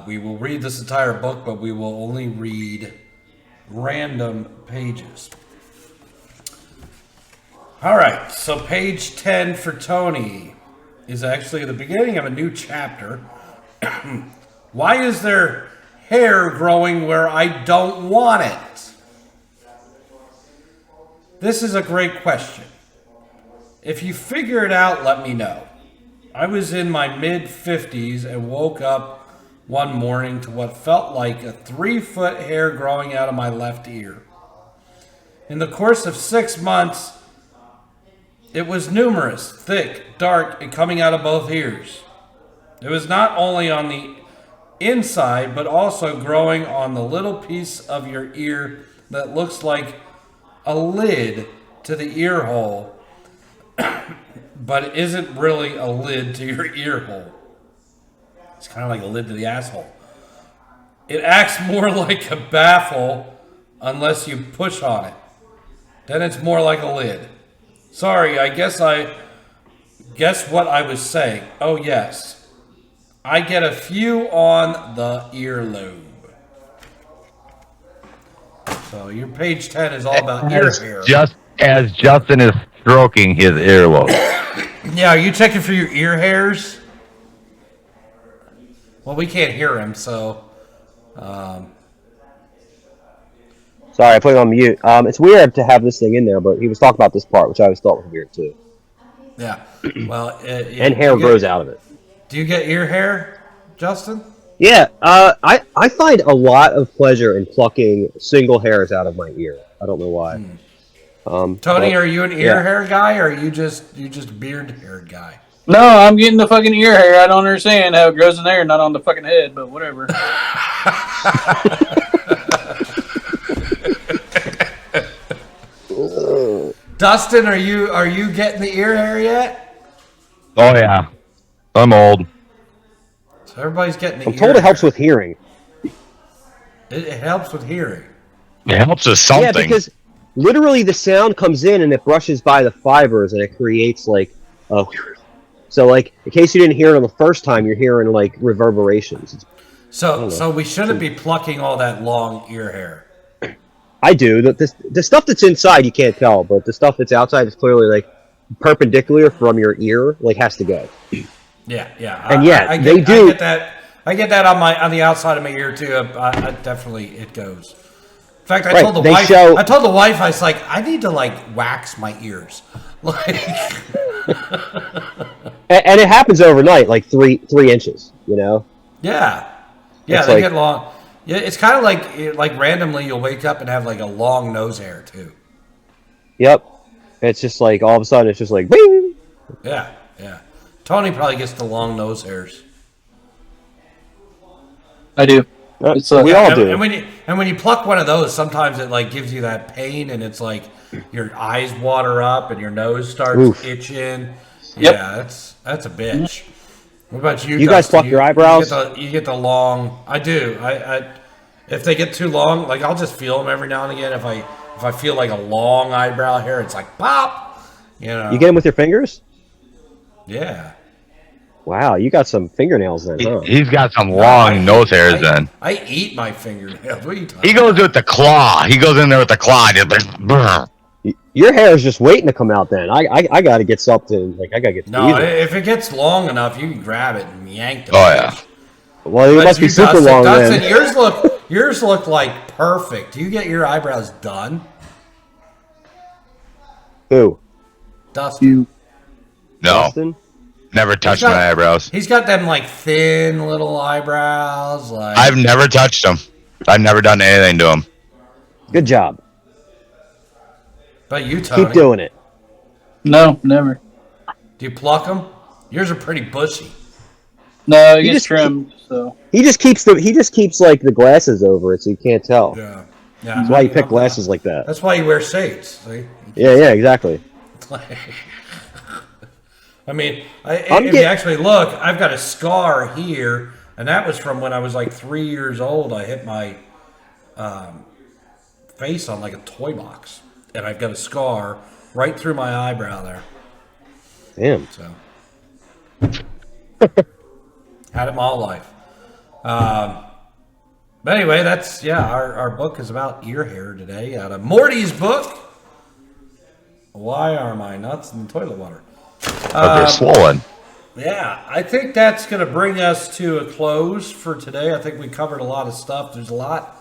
we will read this entire book, but we will only read random pages. All right, so page 10 for Tony is actually the beginning of a new chapter. Why is there hair growing where I don't want it? This is a great question. If you figure it out, let me know. I was in my mid-50s and woke up one morning to what felt like a 3-foot hair growing out of my left ear. In the course of 6 months, it was numerous, thick, dark, and coming out of both ears. It was not only on the inside, but also growing on the little piece of your ear that looks like a lid to the ear hole, but it isn't really a lid to your ear hole. It's kind of like a lid to the asshole. It acts more like a baffle unless you push on it. Then it's more like a lid. Sorry, guess what I was saying. Oh yes, I get a few on the earlobe. So your page 10 is all about ear hair. Just as Justin is stroking his earlobe. Yeah, are you checking for your ear hairs? Well, we can't hear him, so. Sorry, I put it on mute. It's weird to have this thing in there, but he was talking about this part, which I always thought was weird too. Yeah. Well, and hair grows out of it. Do you get ear hair, Justin? Yeah, I find a lot of pleasure in plucking single hairs out of my ear. I don't know why. Tony, are you an ear hair guy, or are you just beard hair guy? No, I'm getting the fucking ear hair. I don't understand how it grows in there, not on the fucking head, but whatever. Dustin, are you getting the ear hair yet? Oh yeah, I'm old. So everybody's getting the ear I'm told it helps hair. with hearing. It helps with hearing. It helps with something. Yeah, because literally the sound comes in and it brushes by the fibers and it creates like a... So like, in case you didn't hear it on the first time, you're hearing like reverberations. So we shouldn't be plucking all that long ear hair. I do. The stuff that's inside you can't tell, but the stuff that's outside is clearly like perpendicular from your ear, like has to go. Yeah. And they do. I get that on the outside of my ear too. I definitely it goes. In fact, I told the wife. I told the wife I was like, I need to like wax my ears, like. And it happens overnight, like 3 inches. You know. Yeah, It's they like, get long. Yeah, it's kind of like randomly you'll wake up and have like a long nose hair too. Yep. It's just like all of a sudden it's just like bing. Yeah. Tony probably gets the long nose hairs. I do. We all do. And when you pluck one of those, sometimes it like gives you that pain, and it's like your eyes water up and your nose starts itching. Yep. Yeah, that's a bitch. What about you? You guys pluck your eyebrows? You get the long. I do. I if they get too long, like I'll just feel them every now and again. If I feel like a long eyebrow hair, it's like pop. You know. You get them with your fingers? Yeah. Wow, you got some fingernails then, huh? He's got some long nose hairs then. I eat my fingernails. What are you talking He goes with the claw. He goes in there with the claw. Just like, brr. Your hair is just waiting to come out then. I got to get something. Like, I got to get No, either. if it gets long enough, you can grab it and yank it. Oh yeah. Well, it must be super long Dustin, then. yours look like perfect. Do you get your eyebrows done? Who? Dustin. No. Dustin? Never touched my eyebrows. He's got them like thin little eyebrows. Like I've never touched them. I've never done anything to them. Good job. But you, Tony, Keep doing it. No, never. Do you pluck them? Yours are pretty bushy. No, it He gets just- trimmed. So He just keeps like the glasses over it so you can't tell. Yeah. That's why you pick glasses like that. That's why you wear shades. See? Yeah, exactly. I mean, if you actually look, I've got a scar here, and that was from when I was like 3 years old. I hit my face on like a toy box, and I've got a scar right through my eyebrow there. Damn. So, had it my whole life. But anyway, that's, our book is about ear hair today out of Morty's book. Why are my nuts in the toilet water? But they're swollen. Yeah, I think that's going to bring us to a close for today. I think we covered a lot of stuff. There's a lot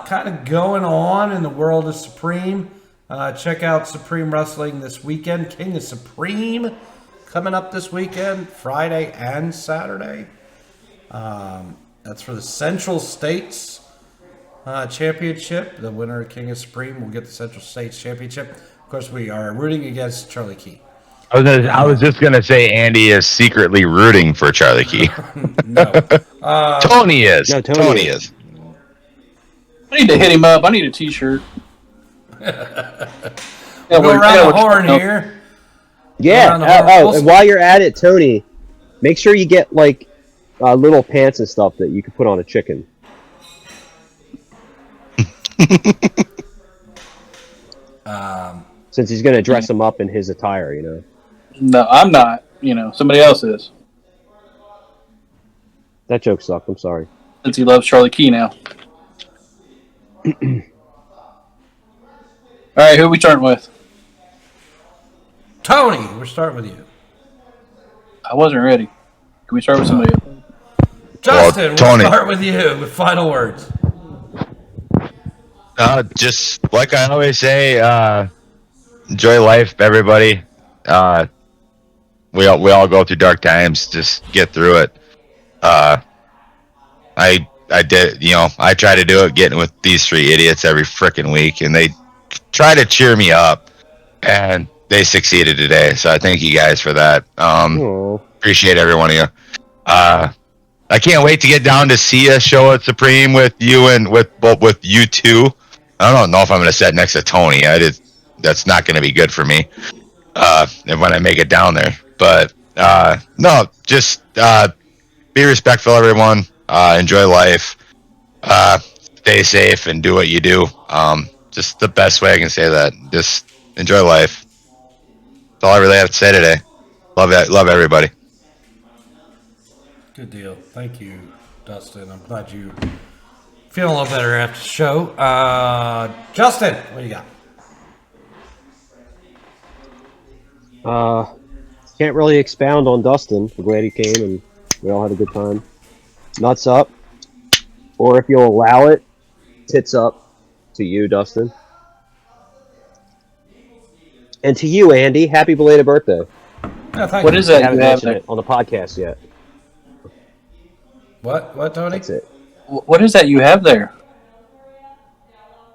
kind of going on in the world of Supreme. Check out Supreme Wrestling this weekend. King of Supreme coming up this weekend, Friday and Saturday. That's for the Central States Championship. The winner of King of Supreme will get the Central States Championship. Of course, we are rooting against Charlie Key. I was just gonna say Andy is secretly rooting for Charlie Key. No. Tony is. No, Tony is. I need to hit him up. I need a T-shirt. We'll go around the horn here. Yeah. Around the horn. And while you're at it, Tony, make sure you get like little pants and stuff that you can put on a chicken. Since he's gonna dress him up in his attire, you know. No, I'm not. Somebody else is. That joke sucked. I'm sorry. Since he loves Charlie Key now. All right, who are we starting with? Tony, we're starting with you. I wasn't ready. Can we start with somebody else? Justin, Tony. we'll start with you with final words. Just like I always say, enjoy life, everybody. We all go through dark times. Just get through it. I did, I try to do it, getting with these three idiots every freaking week, and they try to cheer me up, and they succeeded today. So I thank you guys for that. Appreciate every one of you. I can't wait to get down to see a show at Supreme with you and with you two. I don't know if I'm going to sit next to Tony. That's not going to be good for me when I make it down there. But no, just be respectful, everyone. Enjoy life. Stay safe and do what you do. Just the best way I can say that. Just enjoy life. That's all I really have to say today. Love everybody. Good deal. Thank you, Dustin. I'm glad you feeling a little better after the show. Justin, what do you got? Can't really expound on Dustin. We're glad he came and we all had a good time. Nuts up. Or if you'll allow it, tits up to you, Dustin. And to you, Andy, happy belated birthday. Oh, thank What you. is that I haven't you have mentioned there? it on the podcast yet. What, Tony? That's it. What is that you have there?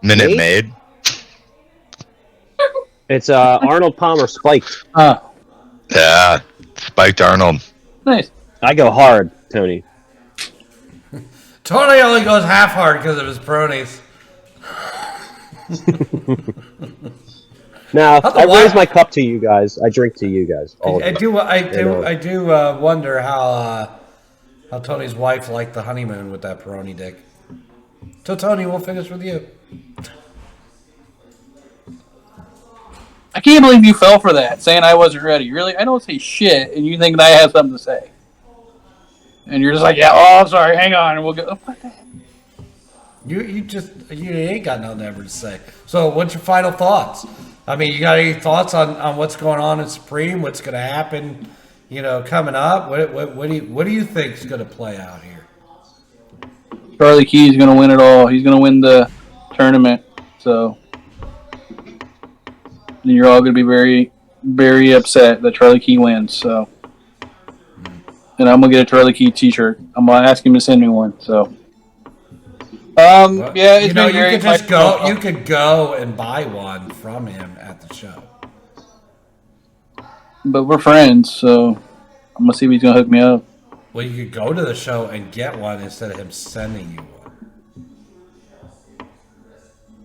Minute Me? Maid. It's Arnold Palmer spiked. Oh, Yeah, Spiked Arnold. nice. I go hard, Tony. Tony only goes half hard because of his bronies. Now, How's the I raise wife- my cup to you guys. I drink to you guys. All of I you. do wonder how Tony's wife liked the honeymoon with that Peroni dick. So Tony, we'll finish with you. I can't believe you fell for that, saying I wasn't ready. Really? I don't say shit, and you think that I have something to say. And you're just like, yeah, oh, I'm sorry, hang on, and we'll go. What the heck? You ain't got nothing ever to say. So what's your final thoughts? I mean, you got any thoughts on what's going on in Supreme? What's going to happen? Coming up. What do you think is going to play out here? Charlie Key's going to win it all. He's going to win the tournament. So then you're all going to be very, very upset that Charlie Key wins. So, and I'm going to get a Charlie Key T-shirt. I'm going to ask him to send me one. So, yeah, it's been you great. could just go. You could go and buy one from him at the show. But we're friends, so I'm going to see if he's going to hook me up. Well, you could go to the show and get one instead of him sending you one.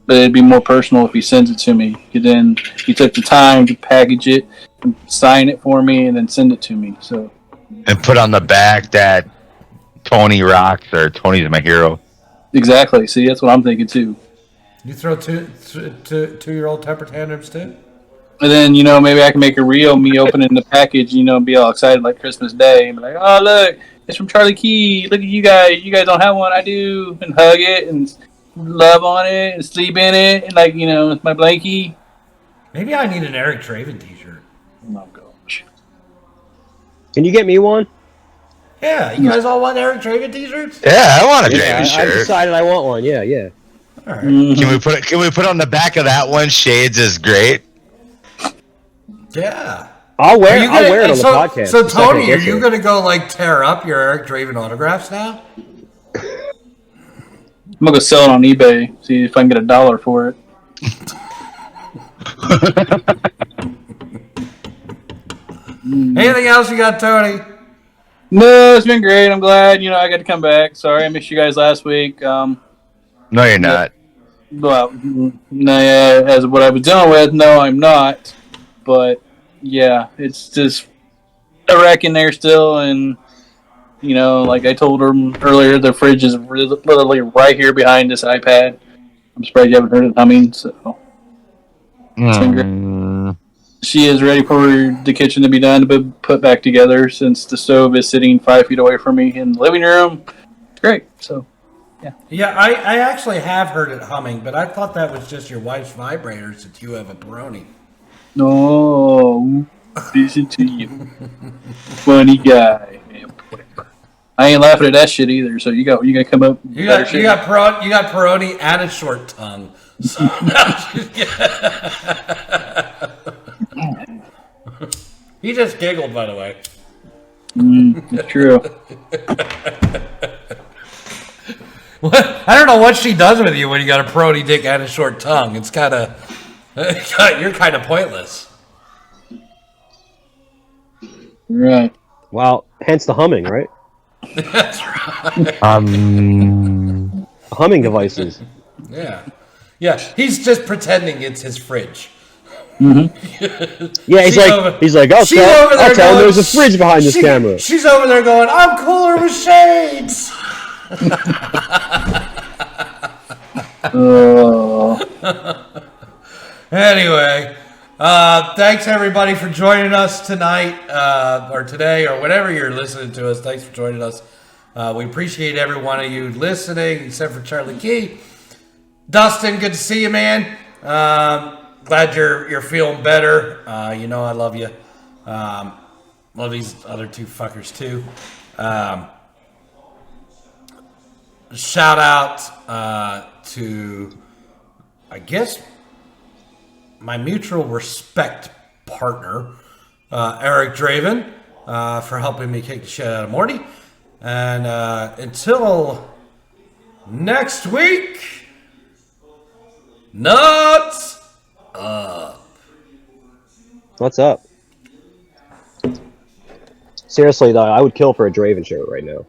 But it'd be more personal if he sends it to me. Then he took the time to package it, and sign it for me, and then send it to me. So And put on the back that Tony rocks or Tony's my hero. exactly. See, that's what I'm thinking too. You throw two-year-old temper tantrums too? And then maybe I can make a reel me opening the package. And be all excited like Christmas Day, and be like, "Oh look, it's from Charlie Key. Look at you guys. You guys don't have one. I do." And hug it and love on it and sleep in it and it's my blankie. Maybe I need an Eric Draven t-shirt. Oh gosh. Can you get me one? Yeah, you guys all want Eric Draven t-shirts? Yeah, I want a Yeah, Draven I shirt. decided I want one. Yeah, yeah. All right. Can we put on the back of that one? Shades is great. Yeah. I'll wear Are you it on the podcast. So the second Tony, it are gets you here. gonna go like tear up your Eric Draven autographs now? I'm gonna go sell it on eBay. See if I can get $1 for it. Anything else you got, Tony? No, it's been great. I'm glad I got to come back. Sorry I missed you guys last week. No, you're not. Well, no, yeah, as what I was dealing with, no, I'm not. But yeah, it's just a wreck in there still, and like I told them earlier, the fridge is literally right here behind this iPad. I'm surprised you haven't heard it humming. So it's been great. She is ready for the kitchen to be done to be put back together since the stove is sitting 5 feet away from me in the living room. Great. So, yeah. Yeah, I actually have heard it humming, but I thought that was just your wife's vibrators since you have a Peroni. No, listen to you, funny guy. I ain't laughing at that shit either. So you got come up. You got Peroni and a short tongue. So he just giggled, by the way. It's true. I don't know what she does with you when you got a Peroni dick and a short tongue. It's kind of you're kind of pointless. Right. Well, hence the humming, right? That's right. Humming devices. Yeah. Yeah, he's just pretending it's his fridge. Yeah, he's like, I'll tell him there's a fridge behind this camera. She's over there going, I'm cooler with shades. Anyway, thanks everybody for joining us tonight, or today, or whenever you're listening to us. Thanks for joining us. We appreciate every one of you listening, except for Charlie Key. Dustin, good to see you, man. Glad you're feeling better. I love you. Love these other two fuckers too. Shout out to, I guess, my mutual respect partner, Eric Draven, for helping me kick the shit out of Morty. And until next week, nuts up. What's up? Seriously, though, I would kill for a Draven shirt right now.